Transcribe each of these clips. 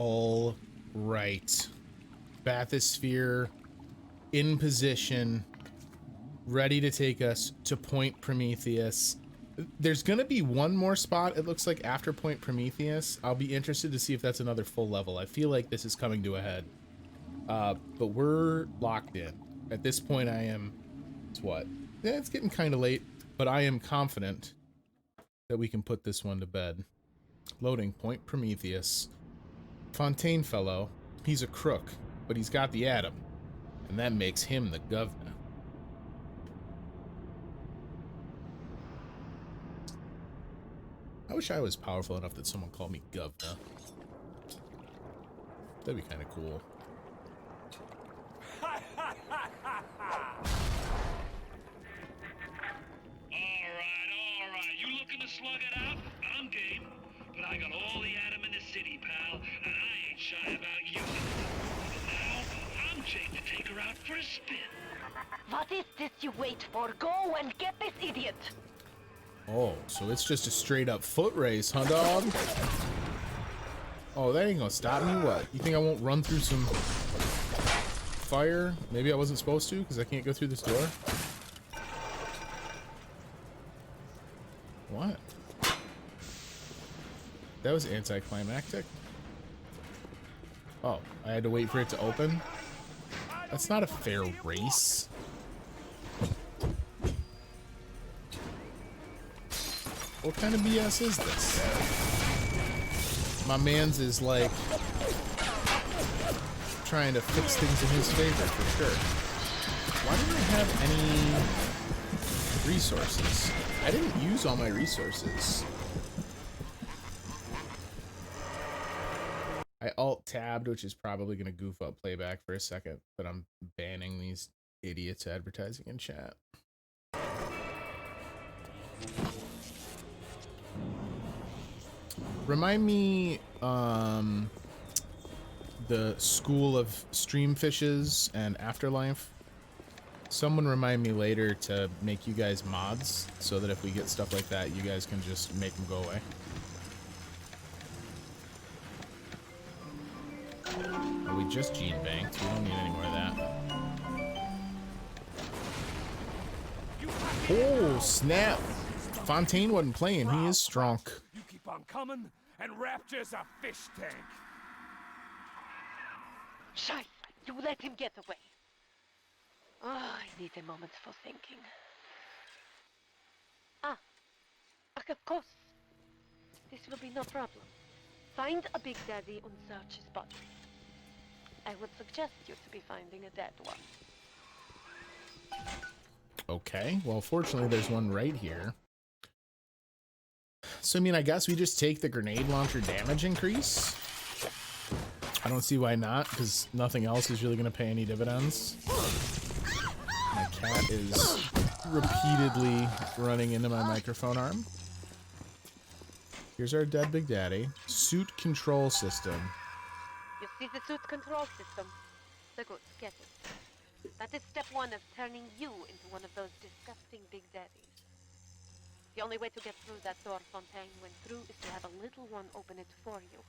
All right. Bathysphere in position, ready to take us to Point Prometheus. There's gonna be one more spot, it looks like, after Point Prometheus. I'll be interested to see if that's another full level. I feel like this is coming to a head. But we're locked in. At this point, I am... It's what? Yeah, it's getting kind of late, but I am confident that we can put this one to bed. Loading Point Prometheus. Fontaine fellow, he's a crook, but he's got the atom, and that makes him the governor. I wish I was powerful enough that someone called me governor. That'd be kind of cool. Alright. You looking to slug it out? I'm game. But I got all the atom in the city, pal, and I ain't shy about using it. Now, I'm Jake to take her out for a spin. What is this you wait for? Go and get this idiot! Oh, so it's just a straight up foot race, huh, dog? Oh, that ain't gonna stop me, what? You think I won't run through some fire? Maybe I wasn't supposed to, because I can't go through this door? What? That was anticlimactic. Oh, I had to wait for it to open? That's not a fair race. What kind of BS is this? My man's is like trying to fix things in his favor for sure. Why don't I have any resources? I didn't use all my resources. I alt-tabbed, which is probably going to goof up playback for a second, but I'm banning these idiots advertising in chat. Remind me, the School of Streamfishes and Afterlife. Someone remind me later to make you guys mods, so that if we get stuff like that, you guys can just make them go away. Oh, we just gene banked. We don't need any more of that. Oh, snap! Fontaine wasn't playing. He is strong. You keep on coming, and Rapture's a fish tank. Scheiße, you let him get away. Oh, I need a moment for thinking. Of course. This will be no problem. Find a Big Daddy and search his body. I would suggest you to be finding a dead one. Okay, well, fortunately, there's one right here. So, I mean, I guess we just take the grenade launcher damage increase. I don't see why not, because nothing else is really going to pay any dividends. My cat is repeatedly running into my microphone arm. Here's our dead Big Daddy. Suit control system. You see the suit control system? So good, get it. That is step one of turning you into one of those disgusting Big Daddies. The only way to get through that door Fontaine went through is to have a little one open it for you.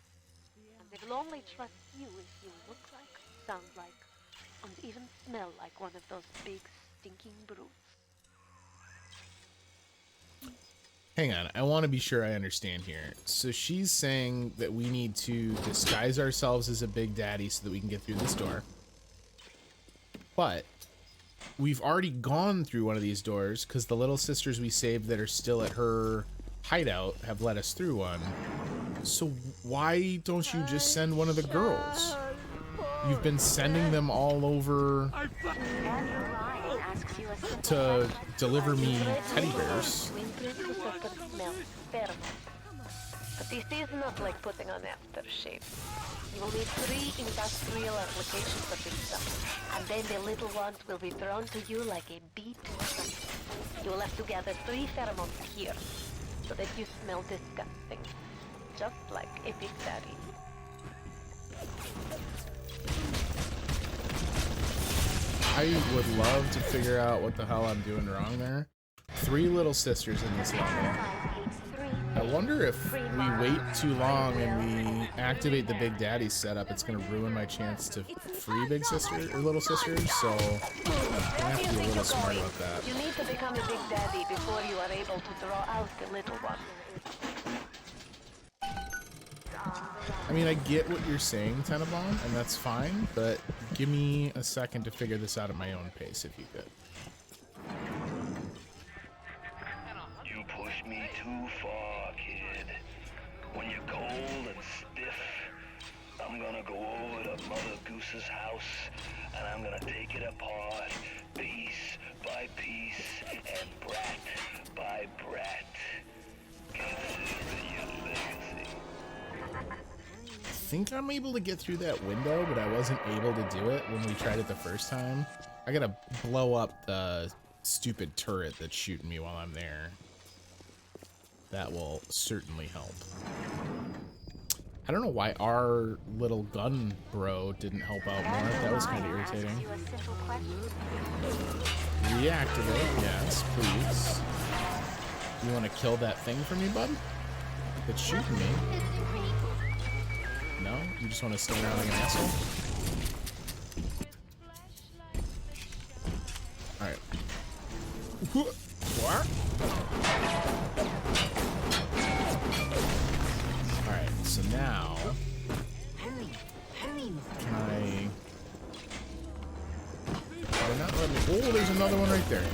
And they will only trust you if you look like, sound like, and even smell like one of those big stinking brutes. Hang on, I want to be sure I understand here. So she's saying that we need to disguise ourselves as a Big Daddy so that we can get through this door. But we've already gone through one of these doors because the little sisters we saved that are still at her hideout have let us through one. So why don't you just send one of the girls? You've been sending them all over to deliver me teddy bears. But this is not like putting on aftershave. You will need 3 industrial applications of this stuff, and then the little ones will be thrown to you like a bee to a sun. You will have to gather 3 pheromones here, so that you smell disgusting, just like a Big Daddy. I would love to figure out what the hell I'm doing wrong there. 3 little sisters in this level. At wonder if we wait too long and we activate the Big Daddy setup, it's gonna ruin my chance to free Big Sister or Little Sisters. So I have to be a little smart about that. You need to become a Big Daddy before you are able to draw out the little one. I mean, I get what you're saying, Tenenbaum, and that's fine, but give me a second to figure this out at my own pace, if you could. You push me too far, kid. When you're cold and stiff, I'm gonna go over to Mother Goose's house, and I'm gonna take it apart, piece by piece, and brat by brat. Consider your legacy. I think I'm able to get through that window, but I wasn't able to do it when we tried it the first time. I gotta blow up the stupid turret that's shooting me while I'm there. That will certainly help. I don't know why our little gun bro didn't help out more. That was kind of irritating. Reactivate, yes, please. You want to kill that thing for me, bud? It's shooting me. No? You just want to stand around like an asshole? Alright. What? Alright, so now... Can I... Oh, not let me... Oh, there's another one right there.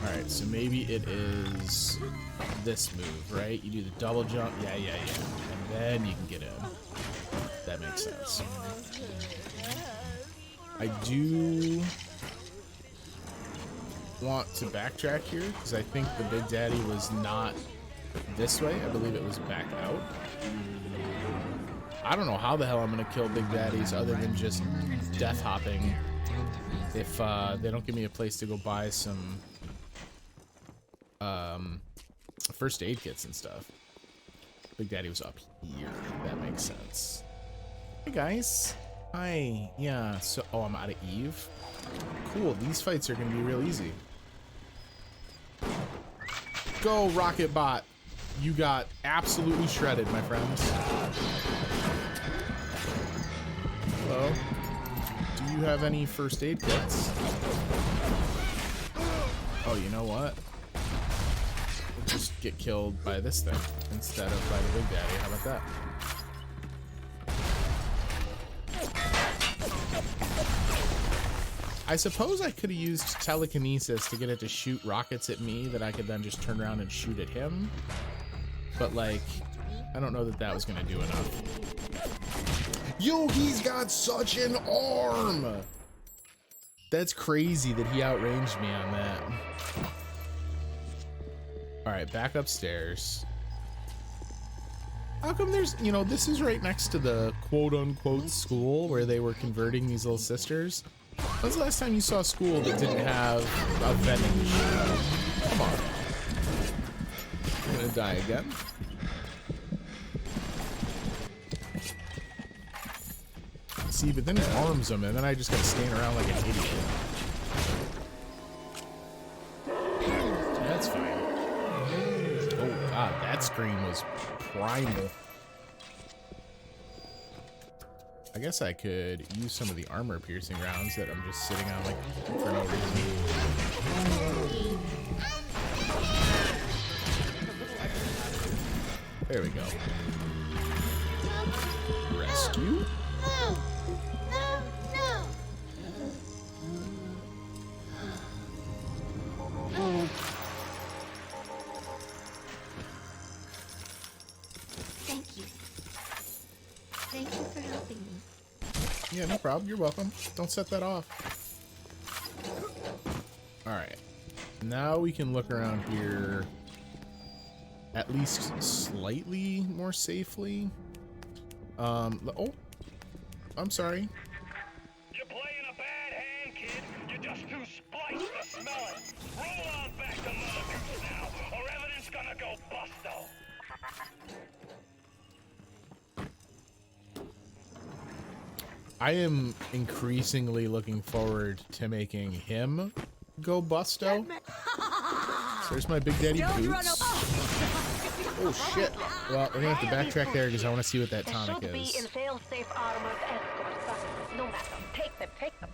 Alright, so maybe it is this move, right? You do the double jump, yeah. And then you can get in. That makes sense. I do want to backtrack here, because I think the Big Daddy was not this way. I believe it was back out. I don't know how the hell I'm going to kill Big Daddies other than just death hopping if they don't give me a place to go buy some first aid kits and stuff. Big Daddy was up here. That makes sense. Hey guys. Hi. Yeah, so oh, I'm out of Eve. Cool, these fights are gonna be real easy. Go, Rocket Bot. You got absolutely shredded, my friends. Hello. Do you have any first aid kits? Oh, you know what? We'll just get killed by this thing instead of by the Big Daddy. How about that? I suppose I could have used telekinesis to get it to shoot rockets at me that I could then just turn around and shoot at him. But, like, I don't know that that was going to do enough. Yo, he's got such an arm! That's crazy that he outranged me on that. Alright, back upstairs. How come there's, you know, this is right next to the quote-unquote school where they were converting these little sisters. When's the last time you saw a school that didn't have a vending machine? Come on. I'm gonna die again. See, but then it arms them, and then I just gotta stand around like an idiot. That's fine. Oh god, that scream was primal. I guess I could use some of the armor piercing rounds that I'm just sitting on like for no reason. There we go. Rescue? Thank you. Thank you for helping me. Yeah, no problem. You're welcome. Don't set that off. Alright. Now we can look around here at least slightly more safely. Oh. I'm sorry. You're playing a bad hand, kid. You're just too spliced to smell it. Roll on back to Mother Goose now, or everything's gonna go busto. I am increasingly looking forward to making him go busto. So there's my Big Daddy boots. Oh shit. Well, we're gonna have to backtrack there because I want to see what that tonic Should be in is. fail-safe armored escort, but no matter. Take them, take them.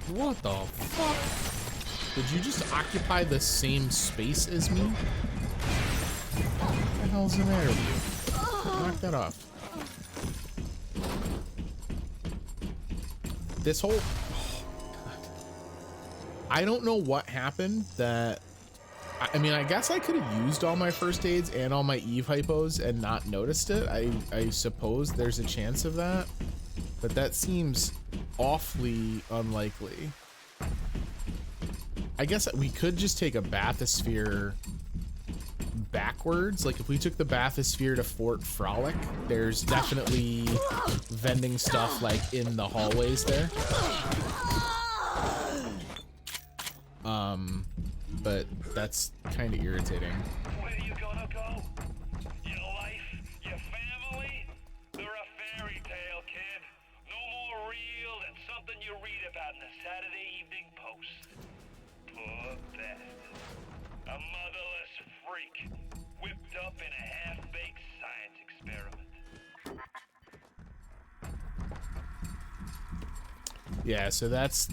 What the fuck? Did you just occupy the same space as me? What the hell's the matter with you? Knock that off. This whole... I don't know what happened that... I mean, I guess I could have used all my first aids and all my Eve hypos and not noticed it. I suppose there's a chance of that. But that seems awfully unlikely. I guess we could just take a bathysphere backwards. Like if we took the bathysphere to Fort Frolic, there's definitely vending stuff like in the hallways there. But that's kind of irritating. Where you gonna go? Your life, your family? They're a fairy tale, kid. No more real than something you read about in the Saturday Evening Post. Poor bastard. A motherless freak, whipped up in a half-baked science experiment. Yeah, so that's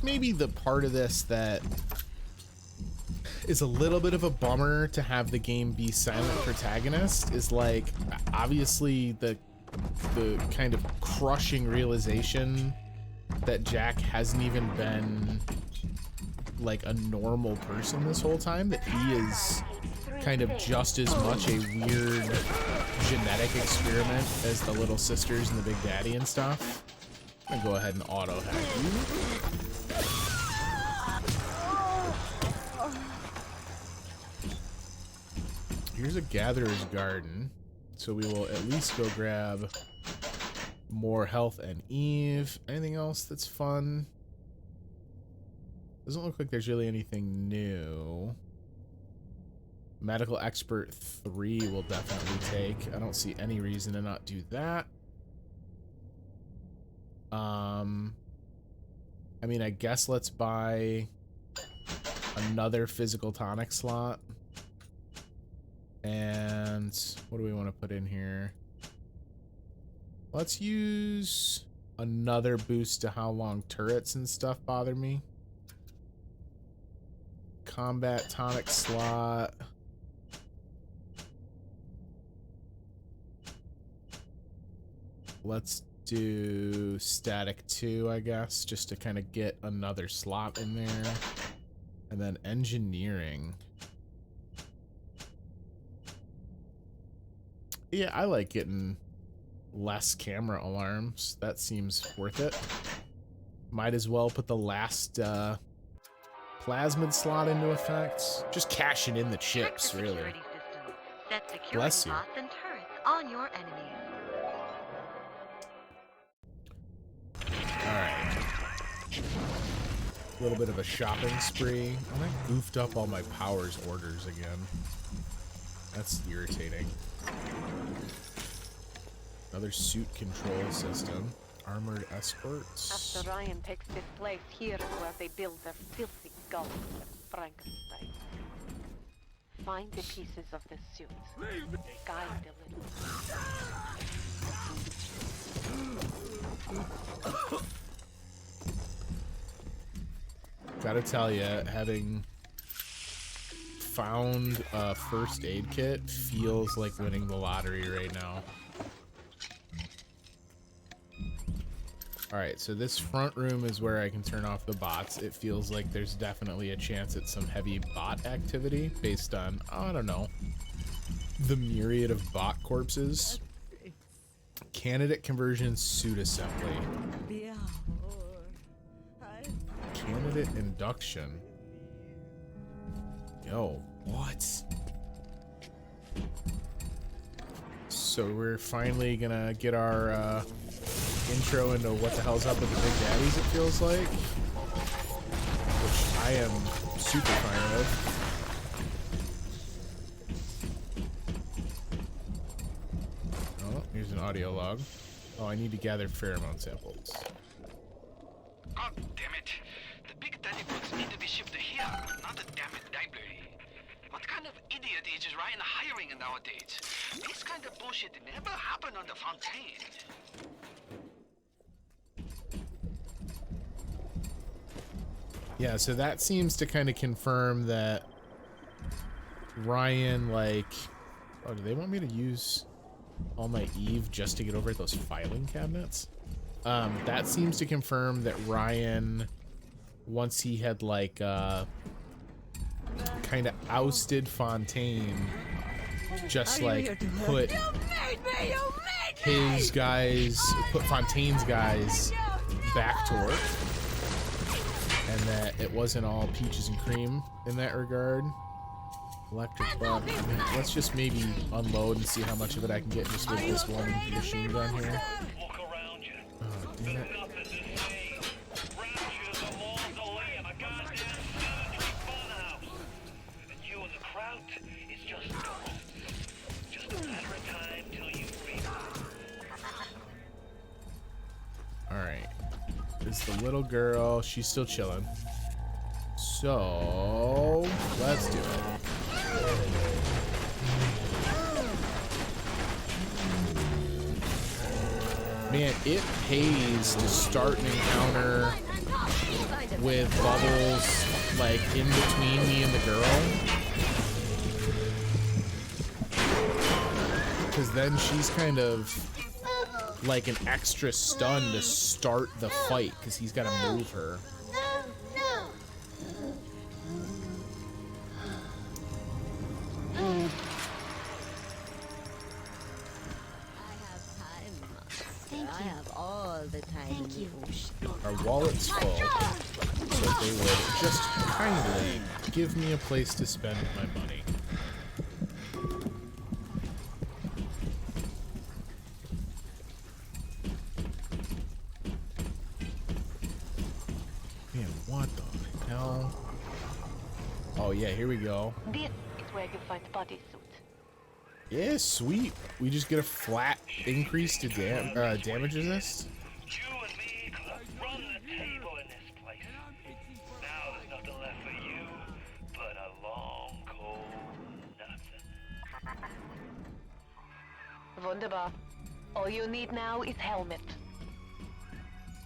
maybe the part of this that is a little bit of a bummer to have the game be silent protagonist, is like obviously the kind of crushing realization that Jack hasn't even been like a normal person this whole time, that he is kind of just as much a weird genetic experiment as the little sisters and the Big Daddy and stuff. I'm gonna go ahead and auto hack you. Here's a Gatherer's Garden, so we will at least go grab more health and Eve. Anything else that's fun? Doesn't look like there's really anything new. Medical Expert 3 will definitely take. I don't see any reason to not do that. I mean, I guess let's buy another physical tonic slot. And what do we want to put in here? Let's use another boost to how long turrets and stuff bother me. Combat tonic slot. Let's do static 2, I guess, just to kind of get another slot in there. And then engineering. Yeah, I like getting less camera alarms. That seems worth it. Might as well put the last plasmid slot into effect. Just cashing in the chips, really. Bless you. And turrets on your enemies. Alright. A little bit of a shopping spree. Oh, I goofed up all my powers orders again. That's irritating. Another suit control system. Armored escorts. After Ryan takes this place, here is where they build their filthy gulls of Frankenstein. Find the pieces of the suit. Guide a little. Gotta tell you, having found a first aid kit feels like winning the lottery right now. Alright, so this front room is where I can turn off the bots. It feels like there's definitely a chance at some heavy bot activity based on, I don't know, the myriad of bot corpses. Candidate conversion suit assembly. Candidate induction. Yo, what? So we're finally gonna get our intro into what the hell's up with the Big Daddies, it feels like. Which I am super fine with. Oh, here's an audio log. Oh, I need to gather pheromone samples. God damn it. The big daddy books need to be shipped here, not the damn it library. What kind of idiot is Ryan hiring nowadays? This kind of bullshit never happened on the Fontaine. Yeah, so that seems to kind of confirm that Ryan, like... Oh, do they want me to use all my Eve just to get over at those filing cabinets? That seems to confirm that Ryan, once he had, like, kind of ousted Fontaine, just, like, put his guys, put Fontaine's guys back to work. And that it wasn't all peaches and cream in that regard. Electric bug. I mean, let's just maybe unload and see how much of it I can get just with this one machine gun here. Look around you. Oh, damn it. Nothing to see. Rapture's a mausoleum, a goddamn cemetery funhouse. And you and the crowd is just ghosts. Just a matter of time till you realize. Alright. It's the little girl. She's still chilling. So, let's do it. Man, it pays to start an encounter with bubbles, like, in between me and the girl. Because then she's kind of like an extra stun to start the fight, because he's got to move her. Thank you. I have all the time. Thank you. Our wallet's full, so they would just kindly give me a place to spend my money. Man, what the hell? Oh yeah, here we go. This is where you find bodysuit. Yeah, sweet. We just get a flat increase to damage resist. You and me could run the table in this place. Now there's nothing left for you but a long, cold nothing. Wunderbar. All you need now is helmet.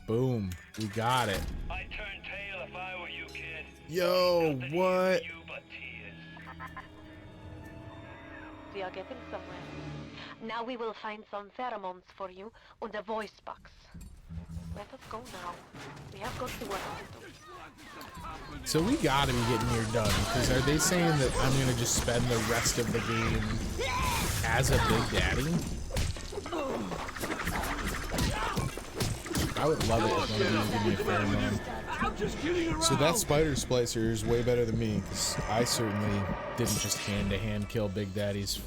Boom, we got it. I'd turn tail if I were you, kid. Yo, Nothing here what? for you but tears. We are getting somewhere. Now we will find some pheromones for you on the voice box. Let us go now. We have got to work to do. So we gotta be getting here done, because are they saying that I'm gonna just spend the rest of the game as a Big Daddy? I would love it if one of these give me a pheromone. So that spider splicer is way better than me, because I certainly didn't just hand-to-hand kill Big Daddies.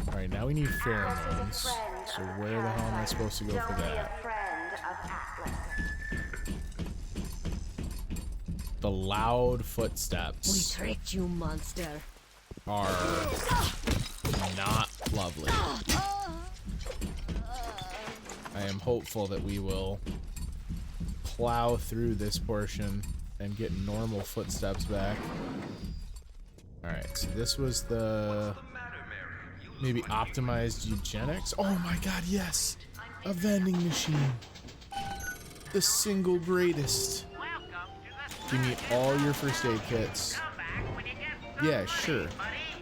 Alright, now we need pheromones. So where the hell am I supposed to go for that? The loud footsteps. We tricked you, monster. Are not lovely. I am hopeful that we will plow through this portion and get normal footsteps back. Alright, so this was the maybe optimized eugenics. Oh my god, yes! A vending machine. The single greatest. Give me all your first aid kits. Yeah, sure.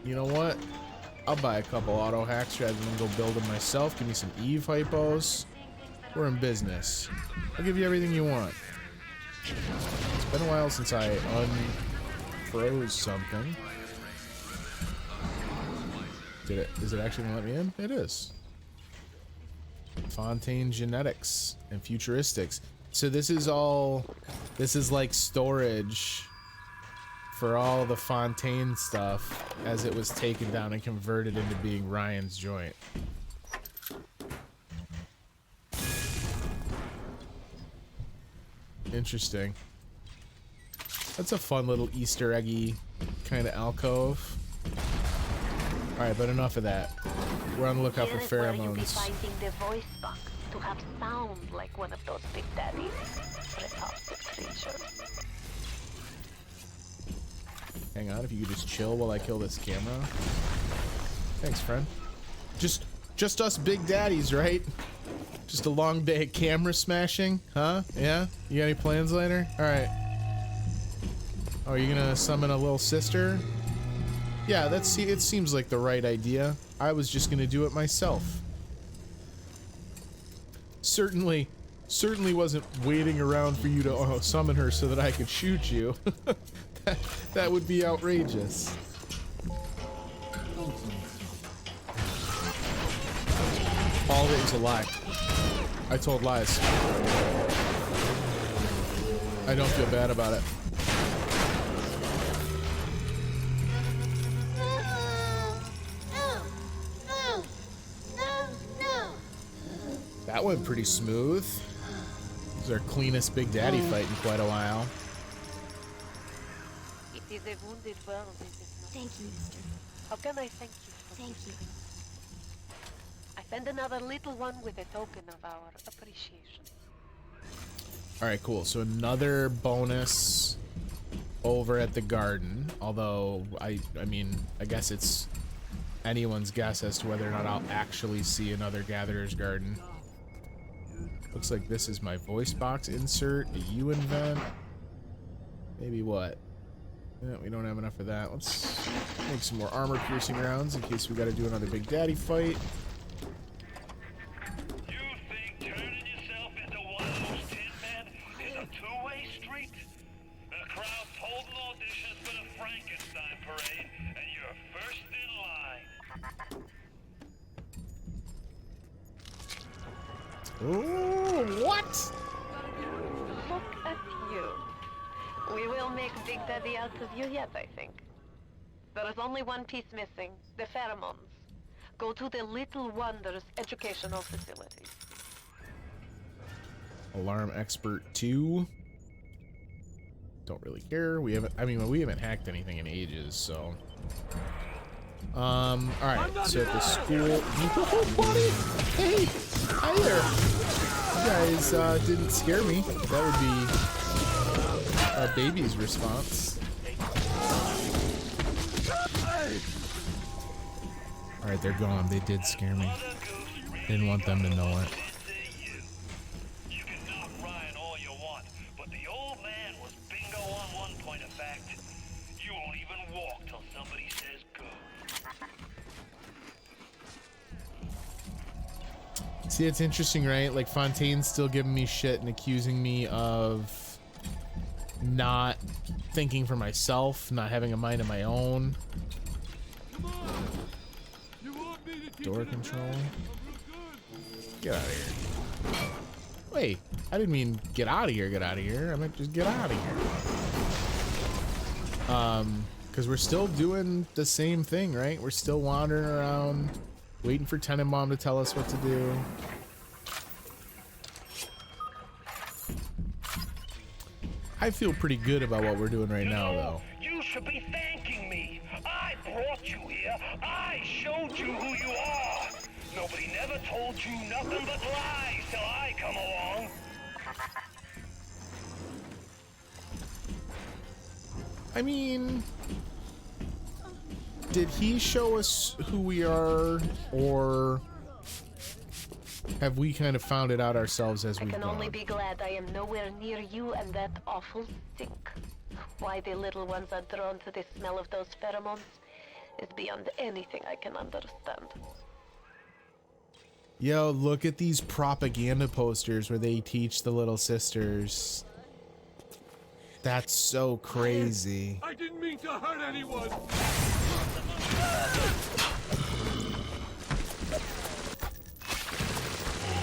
You know what? I'll buy a couple auto hacks rather than go build them myself. Give me some Eve hypos. We're in business. I'll give you everything you want. It's been a while since I unfroze something. Is it actually gonna let me in? It is. Fontaine genetics and futuristics. So this is like storage for all the Fontaine stuff as it was taken down and converted into being Ryan's joint. Interesting. That's a fun little Easter eggy kind of alcove. Alright, but enough of that. We're on the lookout for Here is where you'll be pheromones. finding the voice box to have sound like one of those big daddies. Repulsive creatures. Hang on, if you could just chill while I kill this camera. Thanks, friend. Just us big daddies, right? Just a long day of camera smashing, huh? Yeah? You got any plans later? Alright. Oh, are you gonna summon a little sister? Yeah, it seems like the right idea. I was just gonna do it myself. Certainly wasn't waiting around for you to summon her so that I could shoot you. that would be outrageous. All of it was a lie. I told lies. I don't feel bad about it. That went pretty smooth. This is our cleanest Big Daddy fight in quite a while. It is a wounded world, is it not? Thank you, mister. How can I thank you for Thank you. I send another little one with a token of our appreciation. Alright, cool. So another bonus over at the garden. Although, I mean, I guess it's anyone's guess as to whether or not I'll actually see another Gatherer's Garden. Looks like this is my voice box insert. A U invent. Maybe what? Yeah, we don't have enough of that. Let's make some more armor piercing rounds in case we gotta do another Big Daddy fight. You think turning yourself into one of those tin men is a two-way street? The crowd's holding auditions for the Frankenstein parade, and you're first in line. Ooh, what? Look at you. We will make Big Daddy out of you yet, I think. There is only one piece missing, the pheromones. Go to the Little Wonders Educational Facility. Alarm Expert 2. Don't really care. We haven't hacked anything in ages, so. Alright, so at the school. Whoa, buddy! Hey! Hi there! You guys didn't scare me. That would be our baby's response. Alright, they're gone. They did scare me. Didn't want them to know it. You can knock Ryan all you want, but the old man was bingo on one point of fact. You won't even walk till somebody says go. See, it's interesting, right? Like, Fontaine's still giving me shit and accusing me of not thinking for myself, not having a mind of my own. Door control. Get out of here. Wait, I didn't mean get out of here, get out of here. I meant just get out of here. Because we're still doing the same thing, right? We're still wandering around, waiting for Tenenbaum to tell us what to do. I feel pretty good about what we're doing right now, though. You should be thanking me. I brought you here. I showed you who you are. Nobody never told you nothing but lies till I come along. I mean, did he show us who we are, or have we kind of found it out ourselves as I we've can gone? only be glad I am nowhere near you and that awful stink. Why the little ones are drawn to the smell of those pheromones is beyond anything I can understand. Yo, look at these propaganda posters where they teach the little sisters. That's so crazy. I didn't mean to hurt anyone.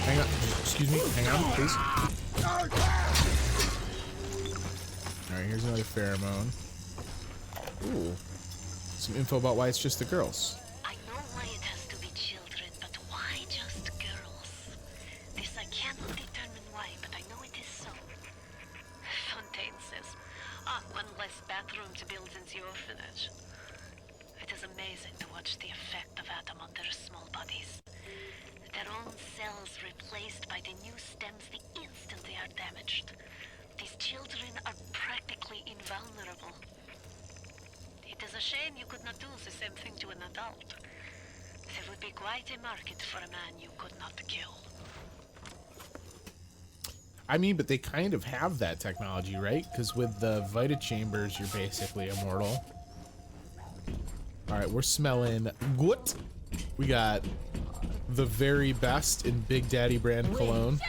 Hang on, excuse me, hang on, please. Alright, here's another pheromone. Ooh, some info about why it's just the girls. I know why it has to be children, but why just girls? This I cannot determine why, but I know it is so. Fontaine says, one less bathroom to build into the orphanage. It is amazing to watch the effect of Atom on their small bodies. Their own cells replaced by the new stems the instant they are damaged. These children are practically invulnerable. It is a shame you could not do the same thing to an adult. There would be quite a market for a man you could not kill. I mean, but they kind of have that technology, right? Because with the Vita Chambers, you're basically immortal. All right, we're smelling good. We got the very best in Big Daddy brand cologne.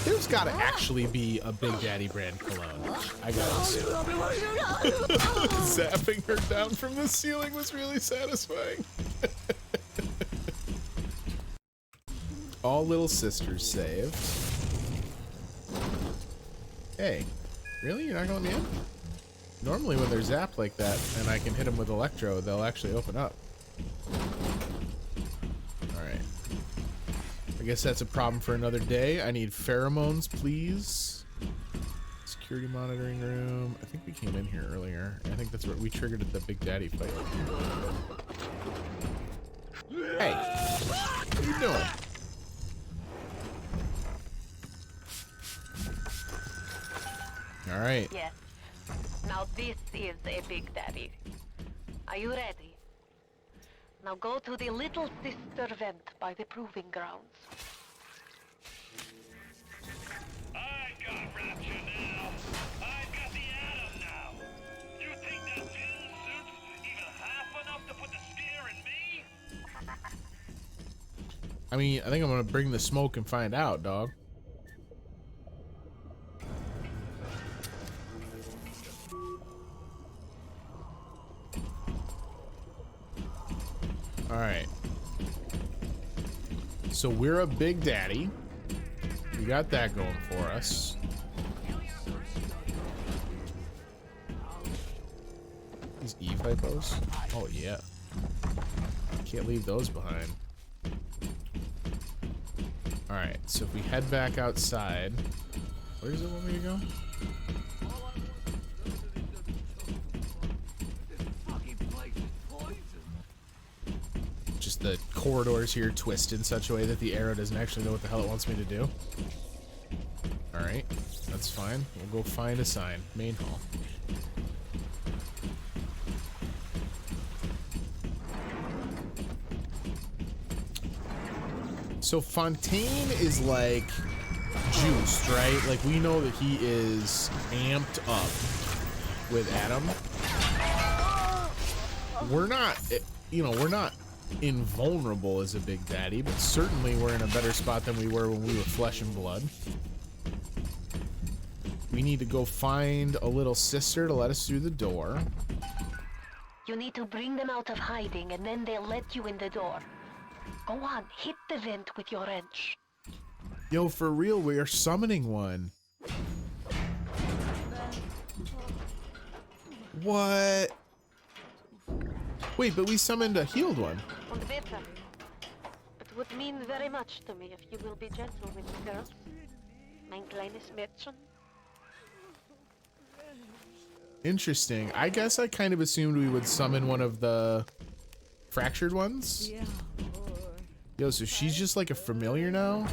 There's got to actually be a Big Daddy brand cologne. I gotta assume. Zapping her down from the ceiling was really satisfying. All little sisters saved. Hey, really? You're not gonna let me in? Normally when they're zapped like that and I can hit them with electro, they'll actually open up. Alright. I guess that's a problem for another day. I need pheromones, please. Security monitoring room. I think we came in here earlier. I think that's what we triggered at the Big Daddy fight. Hey, what are you doing? All right. Yes. Now this is a Big Daddy. Are you ready? Now go to the little sister vent by the proving grounds. I got Rapture now. I got the Atom now. You think that pill suit's even half enough to put the scare in me? I mean, I think I'm gonna bring the smoke and find out, dog. All right. So we're a Big Daddy. We got that going for us. These E-Hypos? Oh, yeah. Can't leave those behind. All right, so if we head back outside, where does it want me to go? Just the corridors here twist in such a way that the arrow doesn't actually know what the hell it wants me to do. All right, that's fine. We'll go find a sign. Main hall. So Fontaine is like juiced, right? Like we know that he is amped up with Adam. We're not, you know, we're not invulnerable as a Big Daddy, but certainly we're in a better spot than we were when we were flesh and blood. We need to go find a little sister to let us through the door. You need to bring them out of hiding and then they'll let you in the door. Go on, hit the vent with your wrench. Yo, for real, we are summoning one. What? Wait, but we summoned a healed one. Und bitte. It would mean very much to me if you will be gentle with the girls. Mein kleines Mädchen. Interesting. I guess I kind of assumed we would summon one of the fractured ones. Yo, so she's just like a familiar now?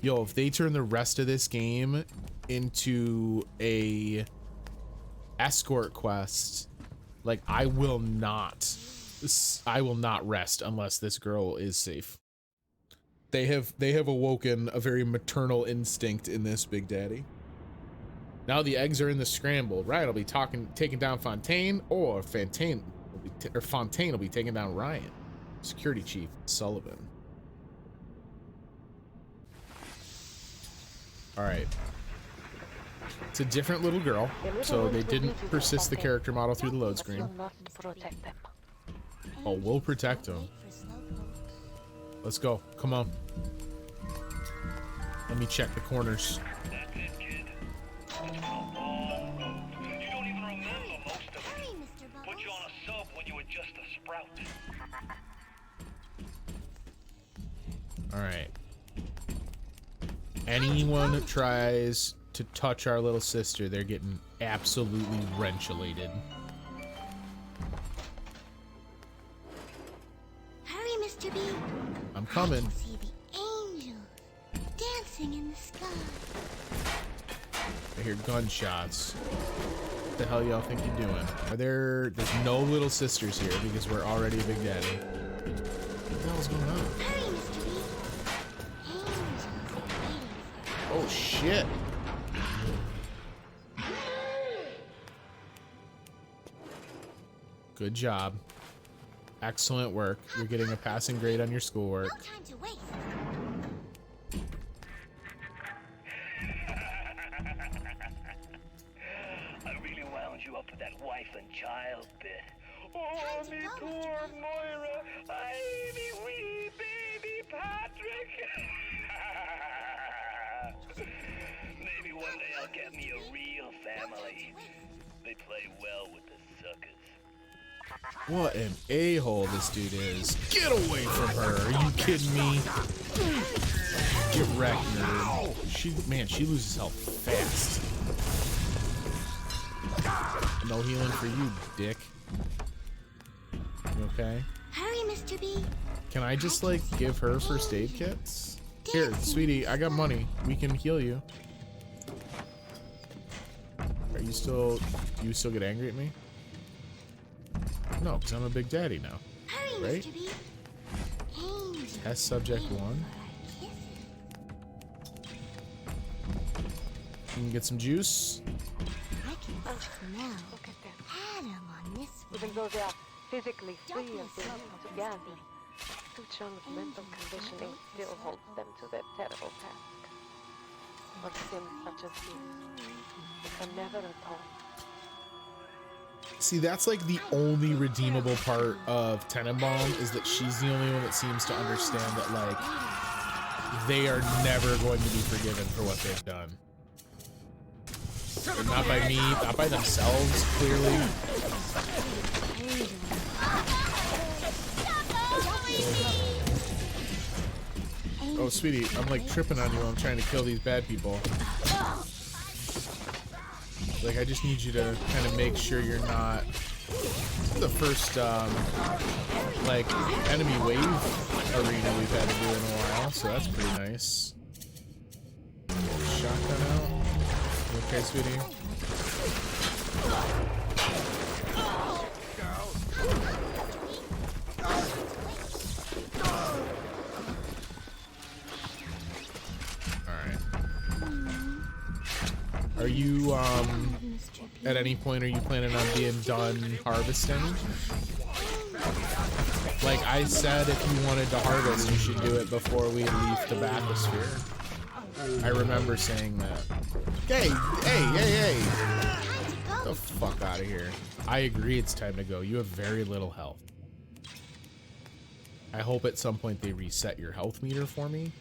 Yo, if they turn the rest of this game into a escort quest, like I will not rest unless this girl is safe. They have awoken a very maternal instinct in this Big Daddy. Now the eggs are in the scramble. Ryan will be taking down Fontaine, or Fontaine will be taking down Ryan. Security Chief Sullivan. All right. It's a different little girl, so they didn't persist the character model through the load screen. Oh, we'll protect them. Let's go. Come on. Let me check the corners. That's it, kid. It's been a long road. You don't even remember most of it. Put you on a sub when you were just a sprout. All right. Anyone that tries to touch our little sister, they're getting absolutely wrenchulated. coming. I can see the angels dancing in the sky. I hear gunshots. What the hell y'all think you're doing? There's no little sisters here because we're already a Big Daddy. What the hell's going on? Hurry, Mr. B. Angels are waiting for Oh shit. Good job. Excellent work. You're getting a passing grade on your schoolwork. no time to waste. I really wound you up for that wife and child bit. Oh, How'd me you go, poor Mr. Moira. I me wee baby Patrick. Maybe one day I'll get me a real family. They play well with the suckers. What an a-hole this dude is. Get away from her. Are you kidding me? Get wrecked, nerd. She loses health fast. No healing for you, dick. You okay? Hurry, Mr. B. Can I just, like, give her first aid kits? Here, sweetie, I got money. We can heal you. Are you still... Do you still get angry at me? No, because I'm a Big Daddy now. Hurry, Right? Mr. B. Angels Test subject waiting 1. for our kisses. You can get some juice. I can smell Look at them. Adam on this Even one. though they are physically Don't free be of a being slow put poke, together, Mr. B. Tuchan's mental conditioning still holds them to their terrible task. But sins such as these, which are never atoned. See, that's like the only redeemable part of Tenenbaum is that she's the only one that seems to understand that, like, they are never going to be forgiven for what they've done. And not by me, not by themselves, clearly. Oh, sweetie, I'm like tripping on you while I'm trying to kill these bad people. Like, I just need you to kind of make sure you're not the first, like, enemy wave arena we've had to do in a while, so that's pretty nice. Shotgun out. You okay, sweetie? Alright. Are you, at any point, are you planning on being done harvesting? Like I said, if you wanted to harvest, you should do it before we leave the bathysphere. I remember saying that. Hey! Get the fuck out of here. I agree it's time to go. You have very little health. I hope at some point they reset your health meter for me.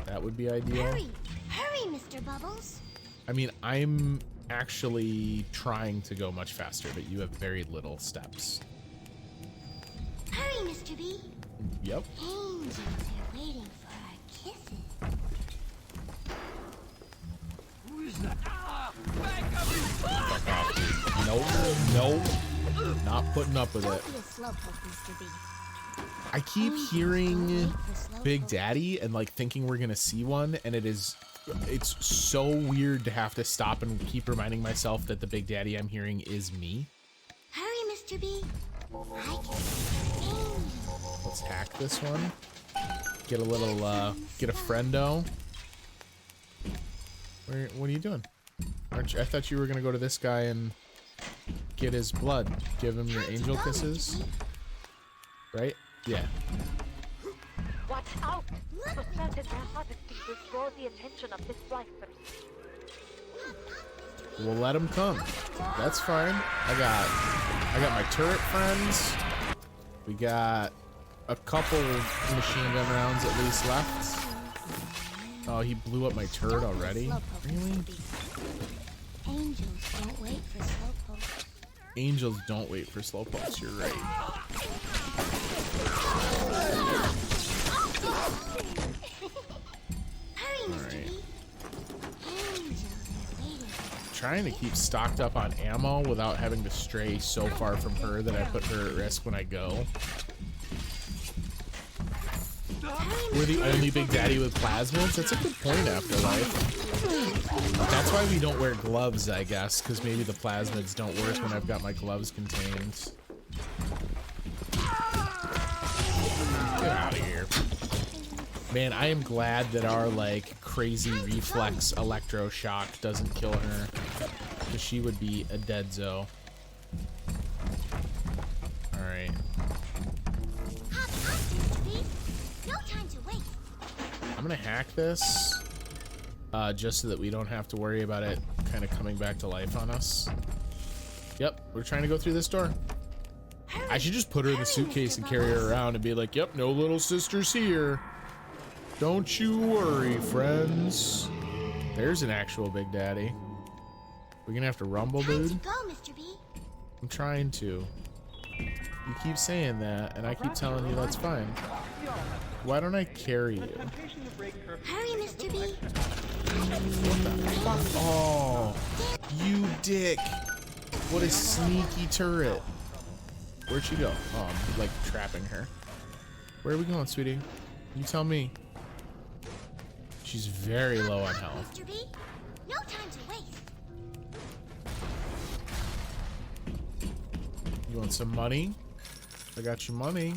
That would be ideal. Hurry, Mr. Bubbles. I mean, I'm actually trying to go much faster, but you have very little steps. Hurry, Mr. B. Yep. Angels are waiting for our kisses. Who is that? Fuck off, dude. Nope. Not putting up with it. Don't be a slowpoke, Mr. B. I keep Angels hearing don't wait for Big slowpokes. Daddy and like thinking we're gonna see one, and it's so weird to have to stop and keep reminding myself that the Big Daddy I'm hearing is me. Hurry, Mr. B. I can see angels. Let's hack this one. Get a little, get a friendo. What are you doing? Aren't you, I thought you were gonna go to this guy and get his blood. Give him your angel kisses. Right? Yeah. Watch out! For certain their harvesting will draw the attention of this splicers. We'll let him come. That's fine. I got my turret friends. We got a couple machine gun rounds at least left. Oh, he blew up my turret Don't be a already? slowpoke, Really? Mr. B. Angels don't wait for slowpokes. Angels don't wait for slowpokes, you're right. Hurry, Mr. Alright. B. Angels are waiting for Trying to keep stocked up on ammo without having to stray so far from her that I put her at risk when I go. We're the only Big Daddy with plasmids? That's a good point, Afterlife. That's why we don't wear gloves, I guess, because maybe the plasmids don't work when I've got my gloves contained. Get out of here. Man, I am glad that our, like, crazy reflex electroshock doesn't kill her, because she would be a dead-zo. Alright. I'm gonna hack this, just so that we don't have to worry about it kind of coming back to life on us. Yep, we're trying to go through this door. I should just put her in the suitcase and carry her around and be like, yep, no little sisters here. Don't you worry, friends. There's an actual Big Daddy. We're gonna have to rumble, dude. I'm trying to. You keep saying that, and I keep telling you that's fine. Why don't I carry you? Hurry, Mr. B. What the fuck? Oh, you dick. What a sneaky turret. Where'd she go? Oh, I'm like trapping her. Where are we going, sweetie? You tell me. She's very low on health. Mr. B, no time to waste. You want some money? I got you money.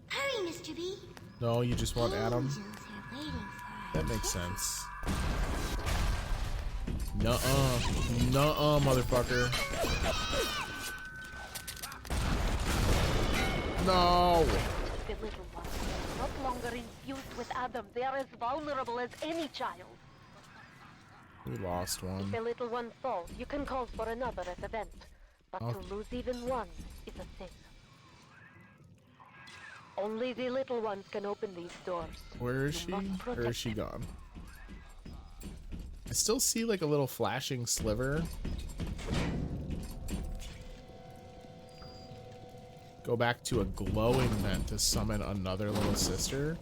Hurry, Mr. B. No, you just want Adam? Angels are waiting for That makes sense. Nuh-uh. Nuh-uh, motherfucker. No! The little ones are no longer infused with Adam. They are as vulnerable as any child. We lost If one. the little one falls, you can call for another at event. But to lose even one is a sin. Only the little ones can open these doors. Where is she? Or is she gone? I still see like a little flashing sliver. Go back to a glowing vent to summon another little sister.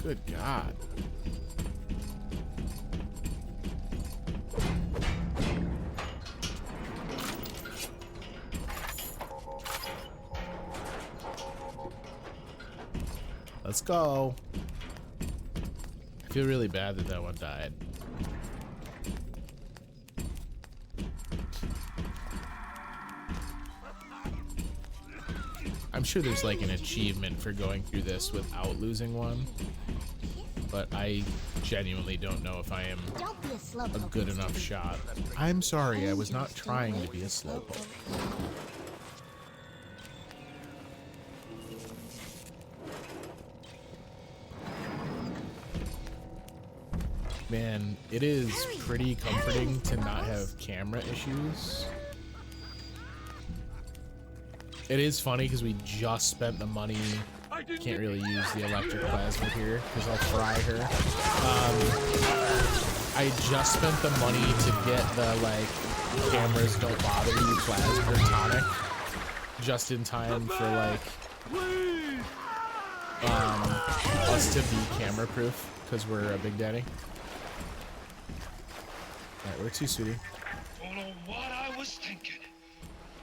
Good God. Let's go. I feel really bad that that one died. I'm sure there's like an achievement for going through this without losing one, but I genuinely don't know if I am Don't be a slowpoke, a good Mr. enough B. shot. I'm sorry, I was not trying to be a slowpoke. Man, it is pretty comforting to not have camera issues. It is funny because we just spent the money. Can't really use the electric plasma here because I'll fry her. I just spent the money to get the like cameras don't bother you plasma or tonic just in time for like us to be camera proof because we're a Big Daddy. Alright, where to, sweetie? Don't know what I was thinking.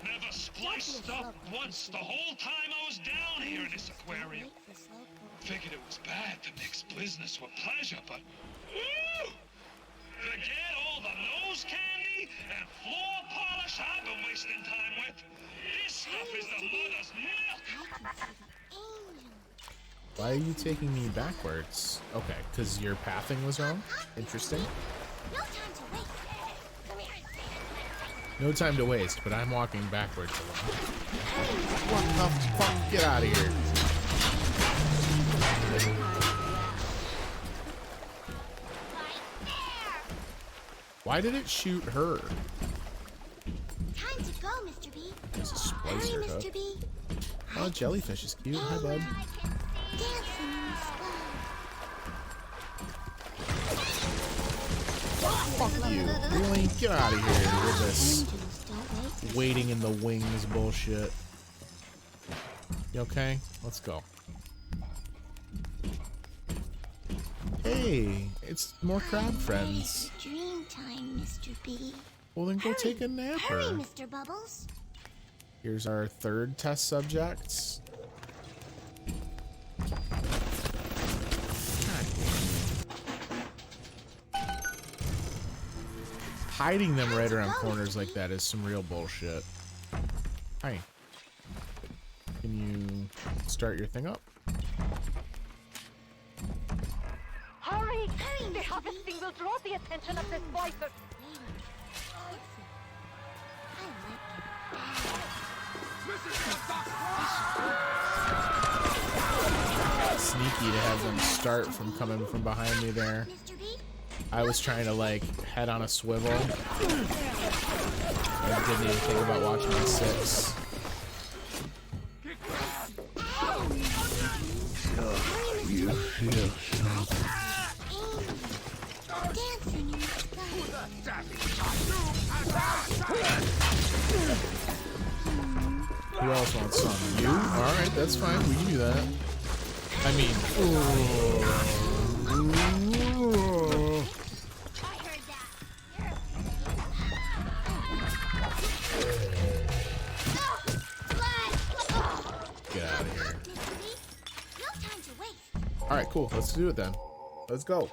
Never spliced up once the whole time I was down here in this aquarium. Figured it was bad to mix business with pleasure, but woo! Forget all the nose candy and floor polish I've been wasting time with. This stuff is the mother's milk. Why are you taking me backwards? Okay, because your pathing was wrong? Interesting. No time to waste. No time to waste, but I'm walking backwards a lot. What the fuck? Get out of here. Why did it shoot her? Time to go, Mr. B. There's a Hurry, splicer hook. Mr. B. Oh, jellyfish is cute. Hi, bud. Dancing in the sky. Fuck you. Really? Get out of here with this Angels don't wait. waiting in the wings bullshit. You okay? Let's go. Hey, it's more crab friends. Dream time, Mr. B. Well, then go take a Hurry, napper. Mr. Bubbles. Here's our third test subject. hiding them right around corners like that is some real bullshit. Hi. Can you start your thing up? Hurry! The harvesting will draw the attention of this viper. Sneaky to have them start from coming from behind me there. I was trying to like head on a swivel. I didn't even think about watching my 6. You feel Who else wants some? You? Alright, that's fine. We can do that. I mean, get out of here. Alright, cool. Let's do it then. Let's go.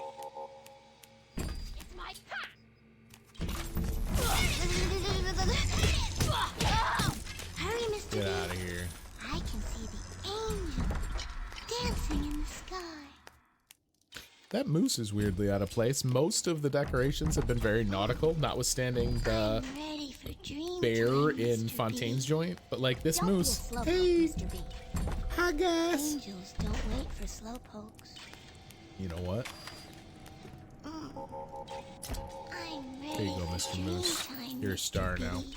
Get out of here. I can see the angel dancing in the sky. That moose is weirdly out of place. Most of the decorations have been very nautical, notwithstanding the Ready for dream bear time, in Mr. Fontaine's B. joint, but like this Don't be a moose. slowpoke, Hey, Mr. B. hi guys. Angels don't wait for slowpokes. You know what? I'm ready There you go, for Mr. dream Moose. time, You're a star Mr. now. B.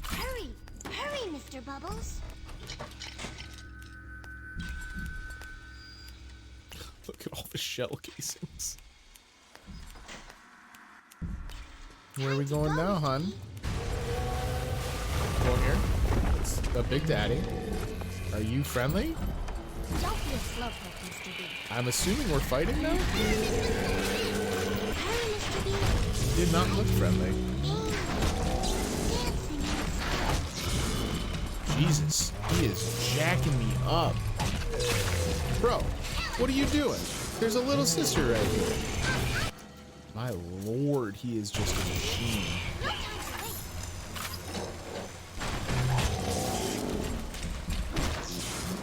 Hurry, hurry, Mr. Bubbles. Look at all the shell casings. Where are we going now, hon? Going here? It's a Big Daddy. Are you friendly? Don't be a slowpoke, Mr. B. I'm assuming we're fighting now? Hurry, Mr. B. Did not look friendly. Dancing in the sky. Jesus, he is jacking me up. Bro, what are you doing? There's a little sister right here. My lord, he is just a machine.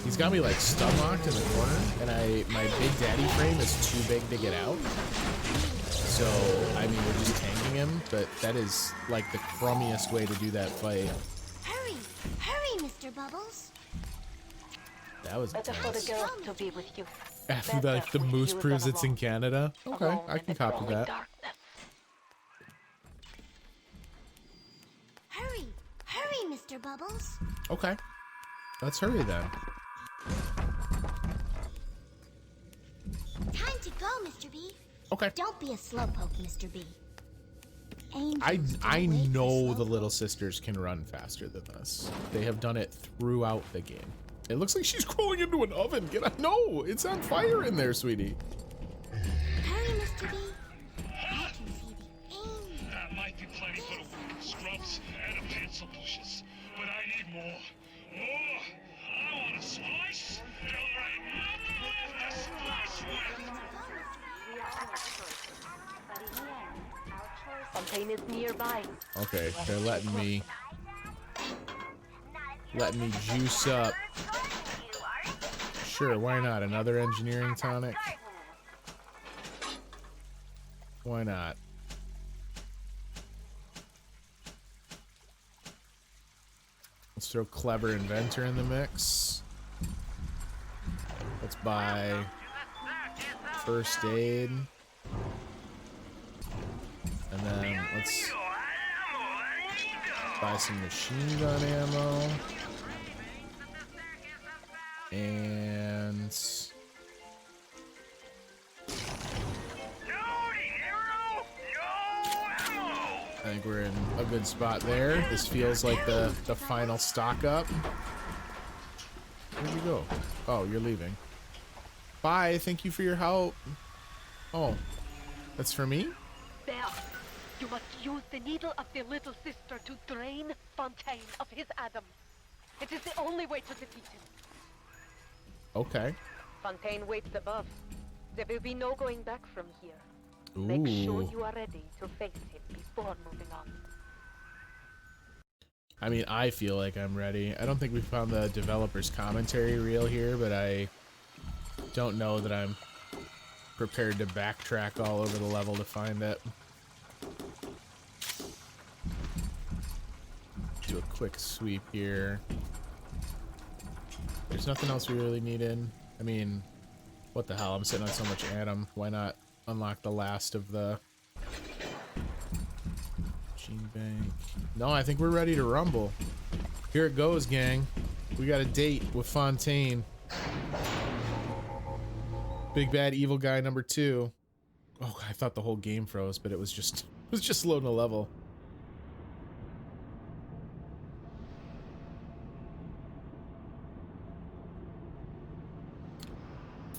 He's got me like stun locked in the corner, and my Big Daddy frame is too big to get out. So, I mean, we're just tanking him, but that is like the crummiest way to do that fight. Hurry, hurry, Mr. Bubbles. That was Better for the intense. girls to be with you. After like the Better moose when you proves them it's in alone. Canada. Okay, Alone I in can the copy growing that. darkness. Hurry, hurry, Mr. Bubbles. Okay, let's hurry then. Time to go, Mr. B. Okay. Don't be a slowpoke, Mr. B. Angels I don't wait for know the slowpokes. little sisters can run faster than this. They have done it throughout the game. It looks like she's crawling into an oven. Get out! No, it's on fire in there, sweetie. Hurry, Mr. B. I can see the angel. That might be plenty for the working scrubs and the pencil pushers, but I need more. More! I want a slice! Till there ain't nothing left to slice with! Fontaine is nearby. Okay, they're letting me juice up. Sure, why not? Another engineering tonic? Why not? Let's throw Clever Inventor in the mix. Let's buy First Aid. And then let's buy some machine gun ammo. And I think we're in a good spot there. This feels like the final stock up. Where'd you go? Oh, you're leaving. Bye, thank you for your help. Oh, that's for me? There. You must use the needle of the little sister to drain Fontaine of his Adam. It is the only way to defeat him. Okay. Fontaine waits above. There will be no going back from here. Make sure Ooh. you are ready to face him before moving on. I mean, I feel like I'm ready. I don't think we found the developer's commentary reel here, but I don't know that I'm prepared to backtrack all over the level to find it. Do a quick sweep here. There's nothing else we really needed. I mean, what the hell? I'm sitting on so much Atom. Why not unlock the last of the Gene Bank? No, I think we're ready to rumble. Here it goes, gang. We got a date with Fontaine. Big bad evil guy number 2. Oh, I thought the whole game froze, but it was just loading a level.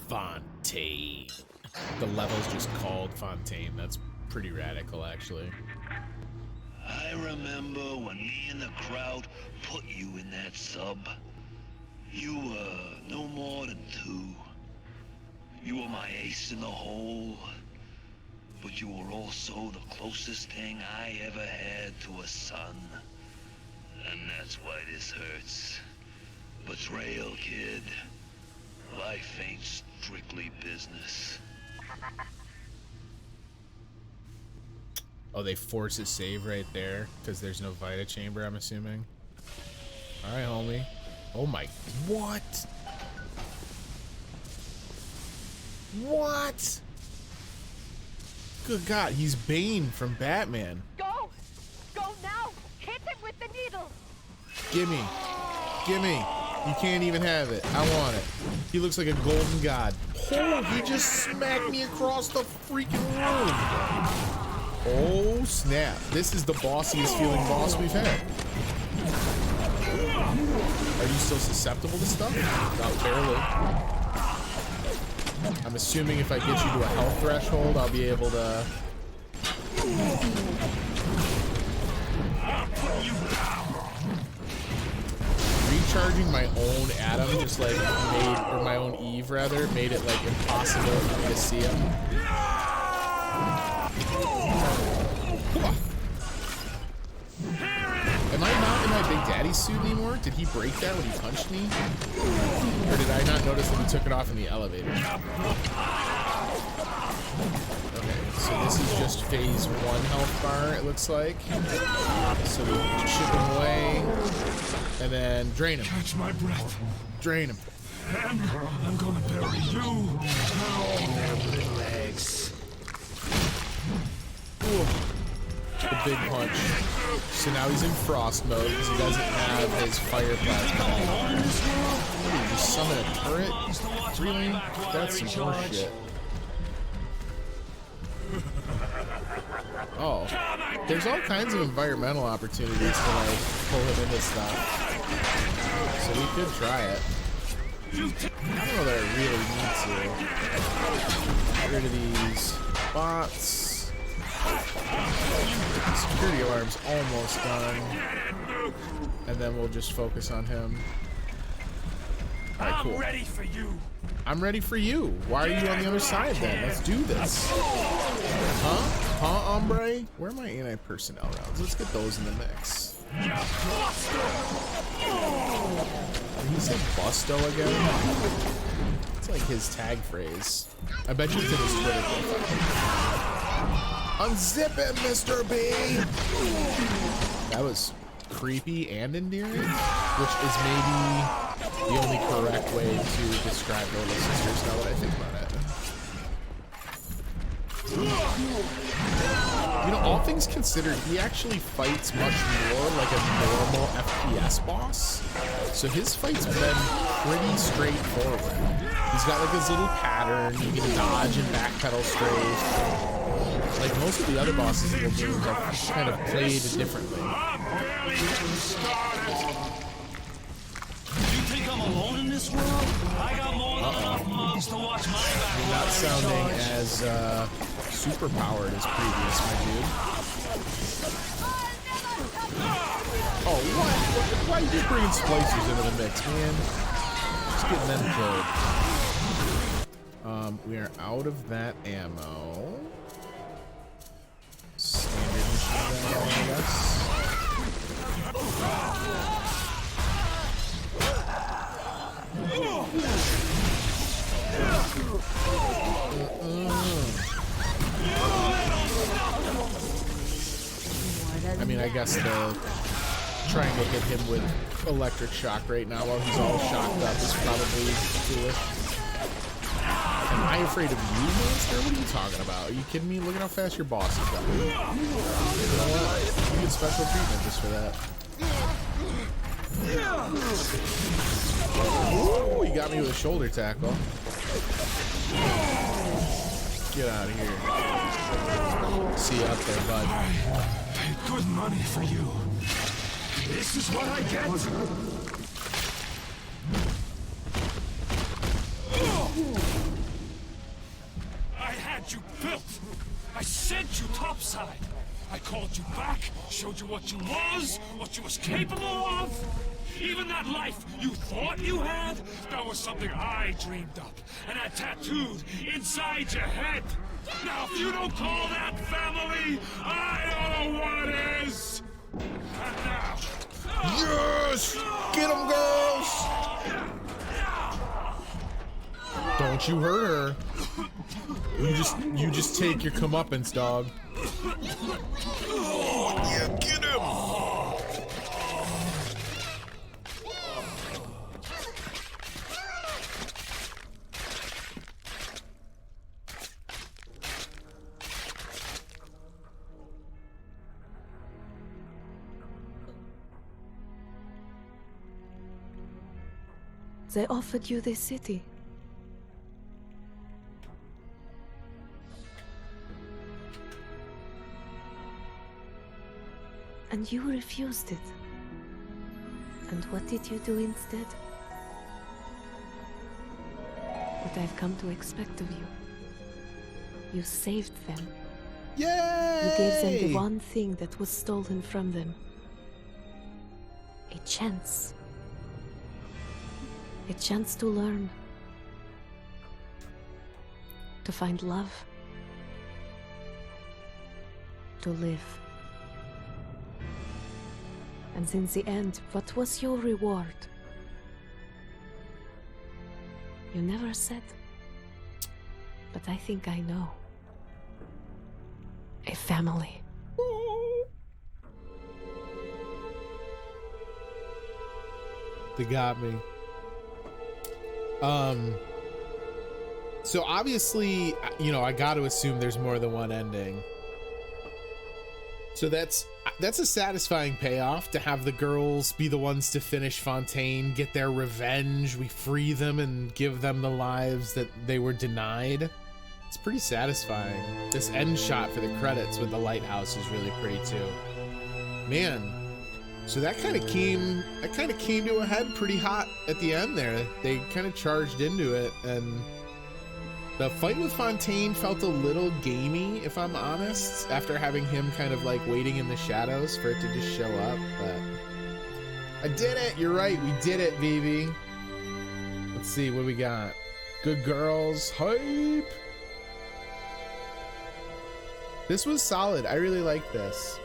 Fontaine. The level's just called Fontaine. That's pretty radical, actually. I remember when me and the crowd put you in that sub. You were no more than 2. You were my ace in the hole. But you were also the closest thing I ever had to a son. And that's why this hurts. Betrayal, kid. Life ain't strictly business. Oh, they force a save right there because there's no Vita chamber, I'm assuming. All right, homie. Oh my, what? What? Good God, he's Bane from Batman. Go! Go now! Hit him with the needle! Gimme. Gimme. You can't even have it. I want it. He looks like a golden god. Oh, he just smacked me across the freaking room. Oh, snap. This is the bossiest feeling boss we've had. Are you still susceptible to stuff? Not barely. I'm assuming if I get you to a health threshold, I'll be able to... Recharging my own Atom just like made, or my own Eve rather, made it like impossible for me to see him. Am I not in my Big Daddy suit anymore? Did he break that when he punched me? Or did I not notice that he took it off in the elevator? Okay, so this is just phase 1 health bar, it looks like. So we chip him away, and then drain him. Catch my breath. Drain him. And I'm gonna bury you. Their legs. Ooh. The big punch. So now he's in frost mode because he doesn't have his fire plasma anymore. What do you just summon a turret? Really? That's some horseshit. Oh. There's all kinds of environmental opportunities to like pull him into stuff. So we could try it. I don't know that I really need to. Get rid of these bots. Security alarm's almost done. And then we'll just focus on him. Alright, cool. I'm ready for you. I'm ready for you. Why are you on the other side then? Let's do this. Huh? Huh, hombre? Where are my anti-personnel rounds? Let's get those in the mix. Did he say Busto again? It's like his tag phrase. I bet you it's in his Twitter profile. Unzip it, Mr. B! That was creepy and endearing, which is maybe the only correct way to describe the little sisters now that I think about it. You know, all things considered, he actually fights much more like a normal FPS boss. So his fights have been pretty straightforward. He's got like his little pattern, you can dodge and backpedal straight. Like most of the other bosses in the game have kind of played differently. You think I'm alone in this world? I got more than enough mobs to watch my back. You're not sounding as super powered as previous, my dude. Oh, what? Why are you just bringing splicers into the mix, man? Just getting them killed. We are out of that ammo. I mean, I guess the trying to hit him with electric shock right now while he's all shocked up is probably foolish. Am I afraid of you, monster? What are you talking about? Are you kidding me? Look at how fast your boss is going. You know what? You get special treatment just for that. Ooh, you got me with a shoulder tackle. Get out of here. See you up there, bud. I paid good money for you. This is what I get. I had you built. I sent you topside. I called you back, showed you what you was capable of. Even that life you thought you had, that was something I dreamed up and had tattooed inside your head. Now, if you don't call that family, I don't know what is. And now... Yes! Get him, girls! Don't you hurt her. You just take your comeuppance, dog. Yeah, get him! They offered you this city. And you refused it. And what did you do instead? What I've come to expect of you. You saved them. Yay! You gave them the one thing that was stolen from them. A chance. A chance to learn. To find love. To live. And in the end, what was your reward? You never said. But I think I know. A family. They got me. So obviously, you know, I got to assume there's more than one ending. So that's a satisfying payoff to have the girls be the ones to finish Fontaine, get their revenge. We free them and give them the lives that they were denied. It's pretty satisfying. This end shot for the credits with the lighthouse is really pretty too. Man. So that kind of came to a head pretty hot at the end there. They kind of charged into it, and the fight with Fontaine felt a little gamey, if I'm honest, after having him kind of like waiting in the shadows for it to just show up. But I did it. You're right. We did it, baby. Let's see what we got. Good girls. Hype. This was solid. I really like this.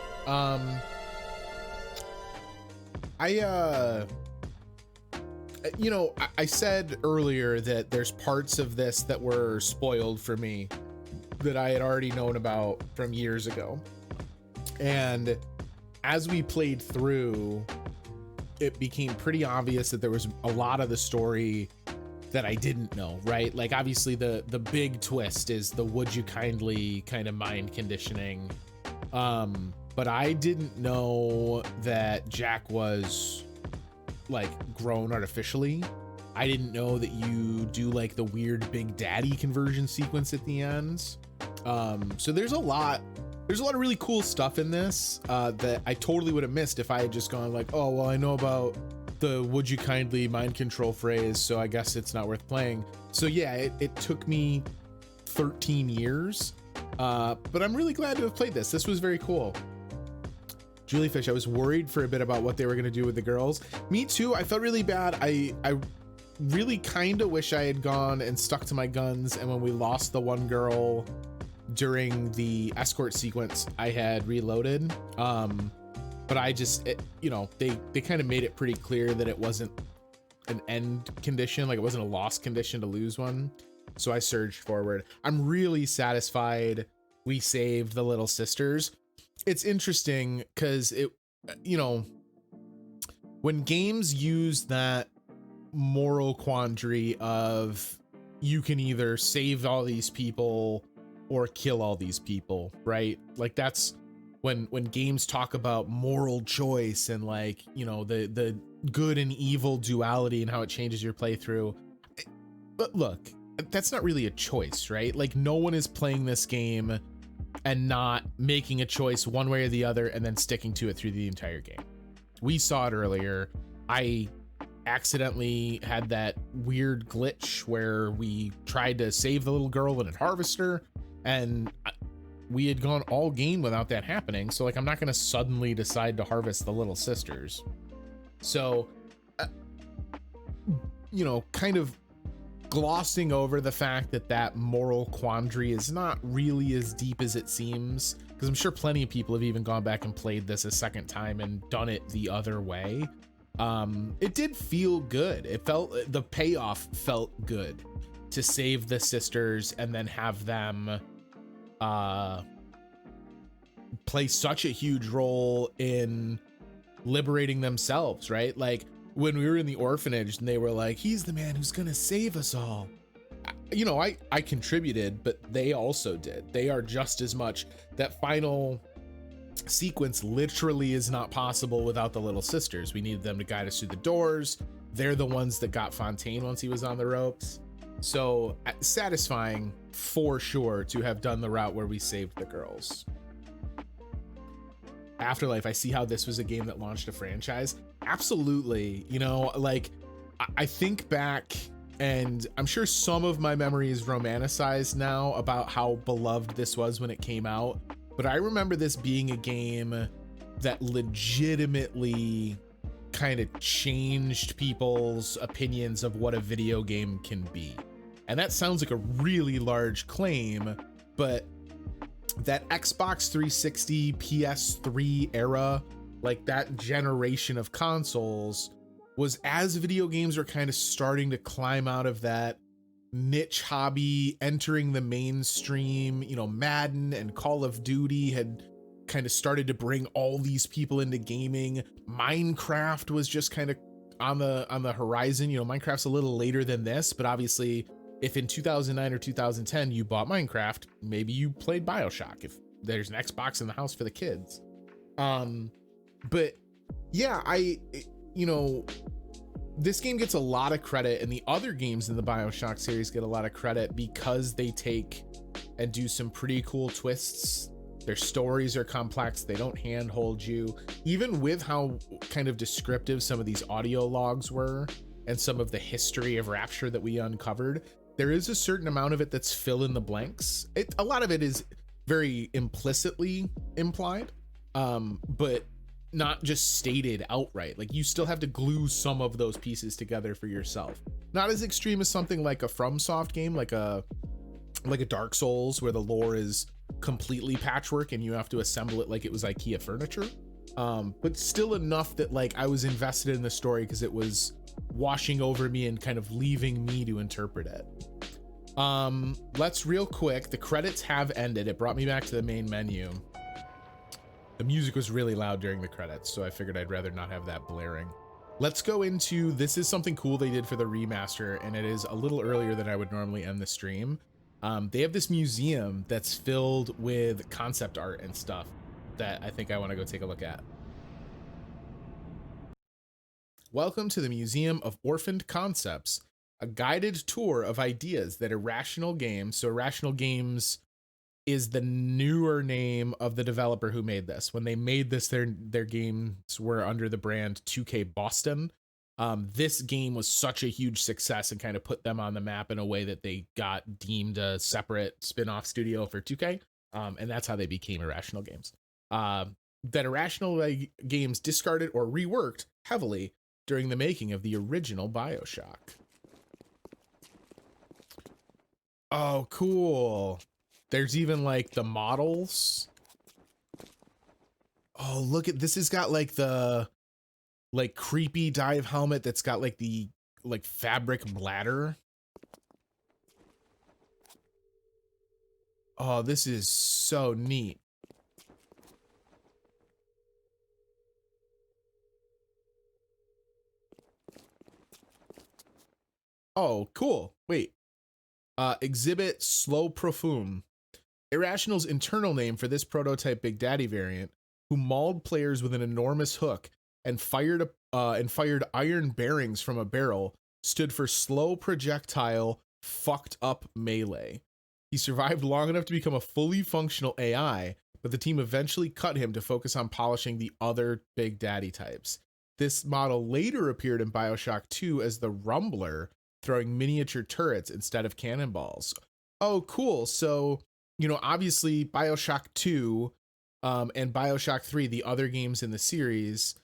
You know, I said earlier that there's parts of this that were spoiled for me that I had already known about from years ago. And as we played through, it became pretty obvious that there was a lot of the story that I didn't know, right? Like, obviously the big twist is the would you kindly kind of mind conditioning. But I didn't know that Jack was like grown artificially. I didn't know that you do like the weird Big Daddy conversion sequence at the end. So there's a lot of really cool stuff in this that I totally would have missed if I had just gone like, oh, well, I know about the would you kindly mind control phrase, so I guess it's not worth playing. So yeah, it took me 13 years, but I'm really glad to have played this. This was very cool. Juliefish, I was worried for a bit about what they were going to do with the girls. Me too. I felt really bad. I really kind of wish I had gone and stuck to my guns, and when we lost the one girl during the escort sequence, I had reloaded. But I just, you know, they kind of made it pretty clear that it wasn't an end condition, like it wasn't a lost condition to lose one. So I surged forward. I'm really satisfied we saved the little sisters. it's interesting because it, you know, when games use that moral quandary of you can either save all these people or kill all these people, right? Like that's when games talk about moral choice and like, you know, the good and evil duality and how it changes your playthrough. But look, that's not really a choice, right? Like no one is playing this game and not making a choice one way or the other and then sticking to it through the entire game. We saw it earlier. I accidentally had that weird glitch where we tried to save the little girl in a harvester, and we had gone all game without that happening. So like, I'm not going to suddenly decide to harvest the little sisters. So, you know, kind of glossing over the fact that that moral quandary is not really as deep as it seems, because I'm sure plenty of people have even gone back and played this a second time and done it the other way. It did feel good. It felt, the payoff felt good to save the sisters and then have them play such a huge role in liberating themselves, right? Like when we were in the orphanage and they were like, he's the man who's gonna save us all. You know, I contributed, but they also did. They are just as much. That final sequence literally is not possible without the little sisters. We needed them to guide us through the doors. They're the ones that got Fontaine once he was on the ropes. So satisfying for sure to have done the route where we saved the girls. Afterlife, I see how this was a game that launched a franchise. Absolutely. You know, like I think back, and I'm sure some of my memory is romanticized now about how beloved this was when it came out. But I remember this being a game that legitimately kind of changed people's opinions of what a video game can be. And that sounds like a really large claim, but that Xbox 360, PS3 era, like that generation of consoles, was as video games were kind of starting to climb out of that niche hobby, entering the mainstream. You know, Madden and Call of Duty had kind of started to bring all these people into gaming. Minecraft was just kind of on the horizon. You know, Minecraft's a little later than this, but obviously if in 2009 or 2010 you bought Minecraft, maybe you played BioShock if there's an Xbox in the house for the kids. But yeah, you know, this game gets a lot of credit, and the other games in the BioShock series get a lot of credit because they take and do some pretty cool twists. Their stories are complex. They don't handhold you. Even with how kind of descriptive some of these audio logs were and some of the history of Rapture that we uncovered, there is a certain amount of it that's fill in the blanks. A lot of it is very implicitly implied, but not just stated outright. Like you still have to glue some of those pieces together for yourself. Not as extreme as something like a FromSoft game, like a Dark Souls, where the lore is completely patchwork and you have to assemble it like it was IKEA furniture. But still enough that like I was invested in the story because it was washing over me and kind of leaving me to interpret it. Let's real quick, the credits have ended. It brought me back to the main menu. The music was really loud during the credits, so I figured I'd rather not have that blaring. Let's go into, this is something cool they did for the remaster, and it is a little earlier than I would normally end the stream. They have this museum that's filled with concept art and stuff that I think I want to go take a look at. Welcome to the Museum of Orphaned Concepts, a guided tour of ideas that Irrational Games, so Irrational Games is the newer name of the developer who made this. When they made this, their games were under the brand 2K Boston. This game was such a huge success and kind of put them on the map in a way that they got deemed a separate spin-off studio for 2K. And that's how they became Irrational Games. That Irrational Games discarded or reworked heavily during the making of the original BioShock. Oh, cool. There's even like the models. Oh, look at this. Has got like the like creepy dive helmet that's got like the like fabric bladder. Oh, this is so neat. Oh, cool. Wait. Exhibit Slow Profume. Irrational's internal name for this prototype Big Daddy variant, who mauled players with an enormous hook and fired iron bearings from a barrel, stood for Slow Projectile Fucked Up Melee. He survived long enough to become a fully functional AI, but the team eventually cut him to focus on polishing the other Big Daddy types. This model later appeared in BioShock 2 as the Rumbler, throwing miniature turrets instead of cannonballs. Oh, cool. So, you know, obviously BioShock 2 and BioShock 3, the other games in the series,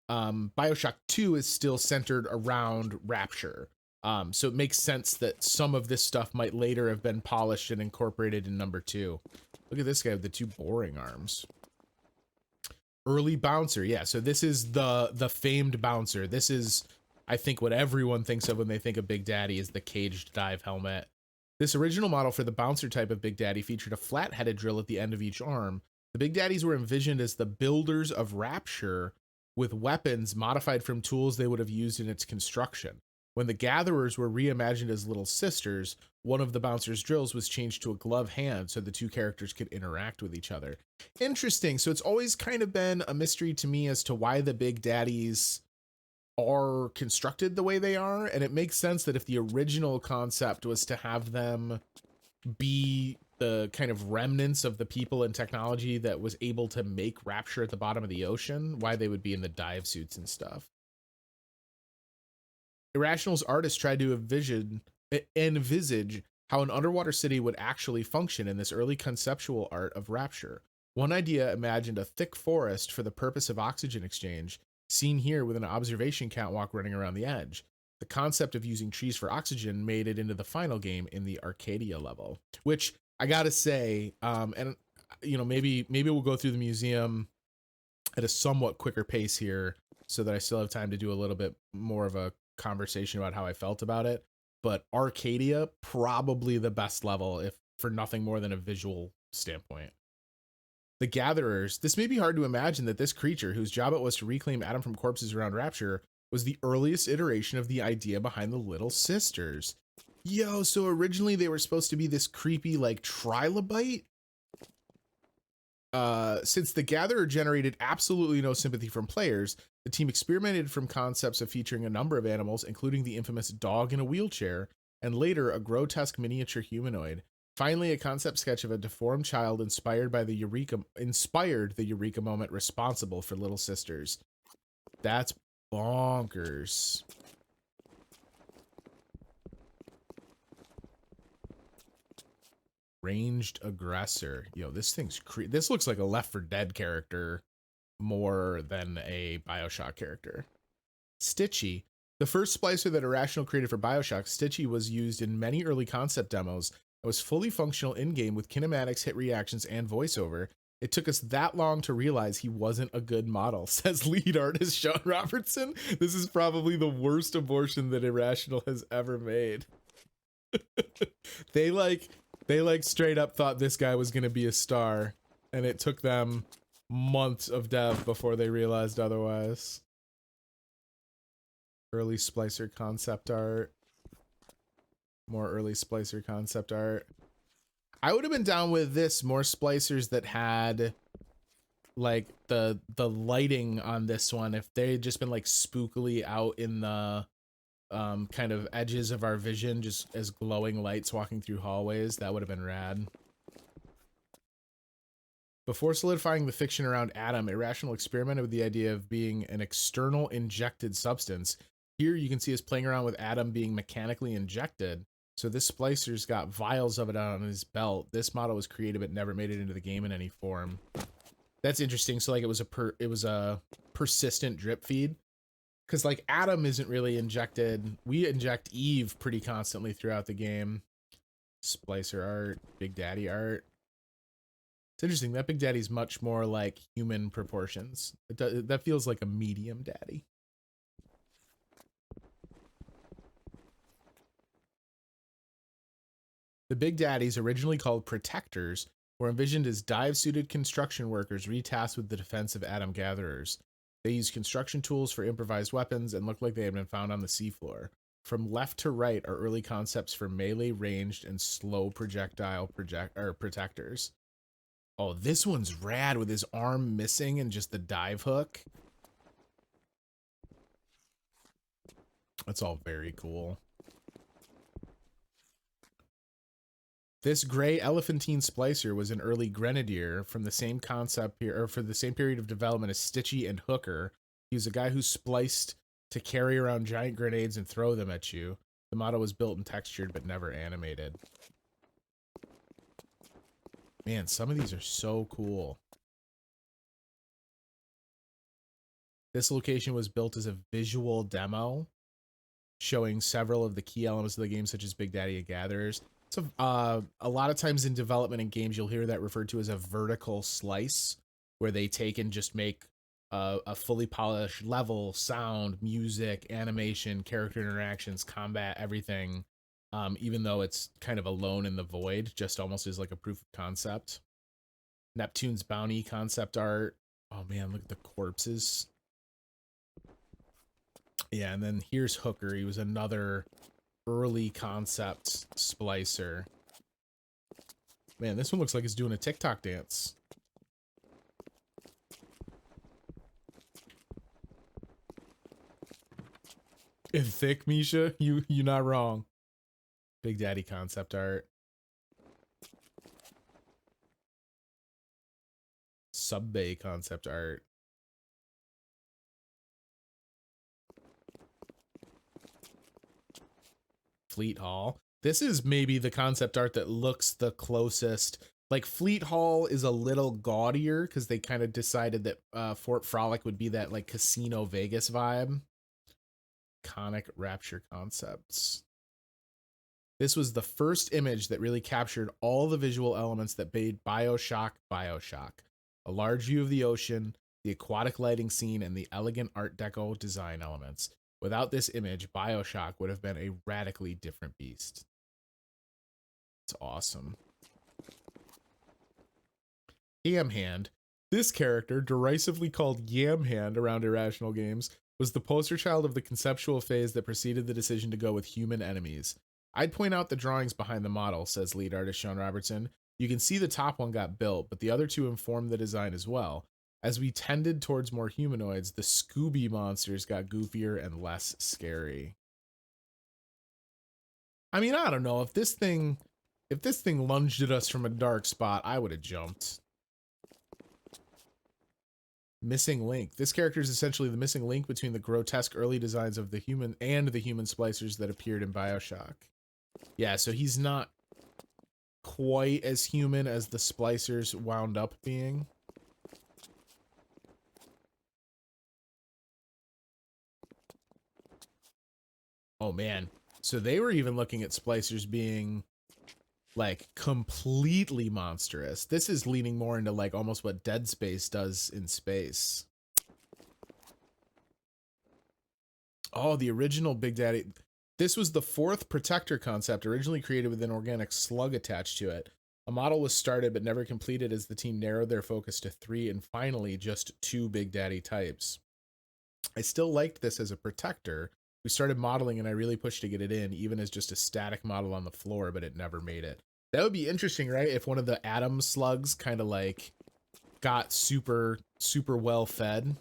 BioShock 2 is still centered around Rapture. So it makes sense that some of this stuff might later have been polished and incorporated in number 2. Look at this guy with the 2 boring arms. Early Bouncer. Yeah, so this is the famed Bouncer. This is, I think, what everyone thinks of when they think of Big Daddy is the caged dive helmet. This original model for the Bouncer type of Big Daddy featured a flat-headed drill at the end of each arm. The Big Daddies were envisioned as the builders of Rapture, with weapons modified from tools they would have used in its construction. When the Gatherers were reimagined as little sisters, one of the Bouncer's drills was changed to a glove hand so the two characters could interact with each other. Interesting. So it's always kind of been a mystery to me as to why the Big Daddies are constructed the way they are, and it makes sense that if the original concept was to have them be the kind of remnants of the people and technology that was able to make Rapture at the bottom of the ocean, why they would be in the dive suits and stuff. Irrational's artist tried to envisage how an underwater city would actually function in this early conceptual art of Rapture. One idea imagined a thick forest for the purpose of oxygen exchange, seen here with an observation catwalk running around the edge. The concept of using trees for oxygen made it into the final game in the Arcadia level, which I gotta say, and you know, maybe we'll go through the museum at a somewhat quicker pace here so that I still have time to do a little bit more of a conversation about how I felt about it. But Arcadia, probably the best level, if for nothing more than a visual standpoint. The Gatherers. This may be hard to imagine that this creature, whose job it was to reclaim Adam from corpses around Rapture, was the earliest iteration of the idea behind the Little Sisters. Yo, so originally they were supposed to be this creepy, like, trilobite? Since the Gatherer generated absolutely no sympathy from players, the team experimented from concepts of featuring a number of animals, including the infamous dog in a wheelchair, and later a grotesque miniature humanoid. Finally, a concept sketch of a deformed child inspired the Eureka moment responsible for Little Sisters. That's bonkers. Ranged aggressor. Yo, this thing's this looks like a Left 4 Dead character more than a BioShock character. Stitchy. The first splicer that Irrational created for BioShock, Stitchy was used in many early concept demos and was fully functional in-game with kinematics, hit reactions, and voiceover. It took us that long to realize he wasn't a good model, says lead artist Sean Robertson. This is probably the worst abortion that Irrational has ever made. They straight up thought this guy was going to be a star, and it took them months of dev before they realized otherwise. Early splicer concept art. More early splicer concept art. I would have been down with this, more splicers that had like the lighting on this one, if they had just been like spookily out in the kind of edges of our vision, just as glowing lights walking through hallways. That would have been rad. Before solidifying the fiction around Adam, Irrational experimented with the idea of being an external injected substance. Here you can see us playing around with Adam being mechanically injected. So this splicer's got vials of it on his belt. This model was created but never made it into the game in any form. That's interesting. So like it was a persistent drip feed. Because, like, Adam isn't really injected. We inject Eve pretty constantly throughout the game. Splicer art, Big Daddy art. It's interesting. That Big Daddy's much more like human proportions. That feels like a medium daddy. The Big Daddies, originally called Protectors, were envisioned as dive-suited construction workers retasked with the defense of Adam Gatherers. They used construction tools for improvised weapons and looked like they had been found on the seafloor. From left to right are early concepts for melee, ranged, and slow projectile protectors. Oh, this one's rad with his arm missing and just the dive hook. That's all very cool. This gray elephantine splicer was an early grenadier from the same concept here, or for the same period of development as Stitchy and Hooker. He was a guy who spliced to carry around giant grenades and throw them at you. The model was built and textured, but never animated. Man, some of these are so cool. This location was built as a visual demo, showing several of the key elements of the game, such as Big Daddy and Gatherers. So, a lot of times in development in games, you'll hear that referred to as a vertical slice, where they take and just make a fully polished level, sound, music, animation, character interactions, combat, everything, even though it's kind of alone in the void, just almost as like a proof of concept. Neptune's Bounty concept art. Oh man, look at the corpses. Yeah, and then here's Hooker. He was another early concept splicer. Man, this one looks like he's doing a TikTok dance. It's thick, Misha. You're not wrong. Big Daddy concept art. Sub Bay concept art. Fleet Hall. This is maybe the concept art that looks the closest. Like Fleet Hall is a little gaudier because they kind of decided that Fort Frolic would be that like Casino Vegas vibe. Iconic Rapture concepts. This was the first image that really captured all the visual elements that made BioShock BioShock. A large view of the ocean, the aquatic lighting scene, and the elegant Art Deco design elements. Without this image, BioShock would have been a radically different beast. It's awesome. Yam Hand. This character, derisively called Yam Hand around Irrational Games, was the poster child of the conceptual phase that preceded the decision to go with human enemies. I'd point out the drawings behind the model, says lead artist Sean Robertson. You can see the top one got built, but the other two informed the design as well. As we tended towards more humanoids, the Scooby monsters got goofier and less scary. I mean, I don't know. If this thing lunged at us from a dark spot, I would have jumped. Missing link. This character is essentially the missing link between the grotesque early designs of the human and the human splicers that appeared in BioShock. Yeah, so he's not quite as human as the splicers wound up being. Oh man, so they were even looking at splicers being like completely monstrous. This is leaning more into like almost what Dead Space does in space. Oh, the original Big Daddy. This was the fourth protector concept, originally created with an organic slug attached to it. A model was started but never completed as the team narrowed their focus to 3 and finally just 2 Big Daddy types. I still liked this as a protector. We started modeling and I really pushed to get it in, even as just a static model on the floor, but it never made it. That would be interesting, right? If one of the Atom slugs kind of like got super well fed.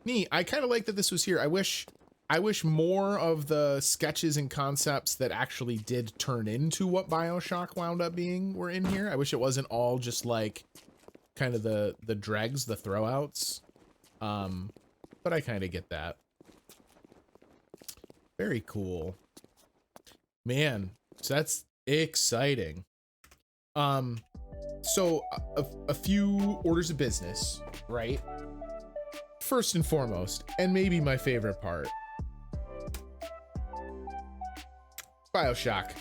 Neat. I kind of like that this was here. I wish more of the sketches and concepts that actually did turn into what BioShock wound up being were in here. I wish it wasn't all just like kind of the dregs, the throwouts. But I kind of get that. Very cool. Man, so that's exciting. So a few orders of business, right? First and foremost, and maybe my favorite part, BioShock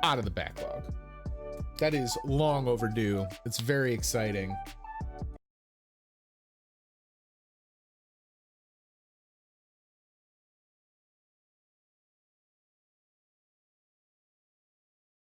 out of the backlog. That is long overdue. It's very exciting.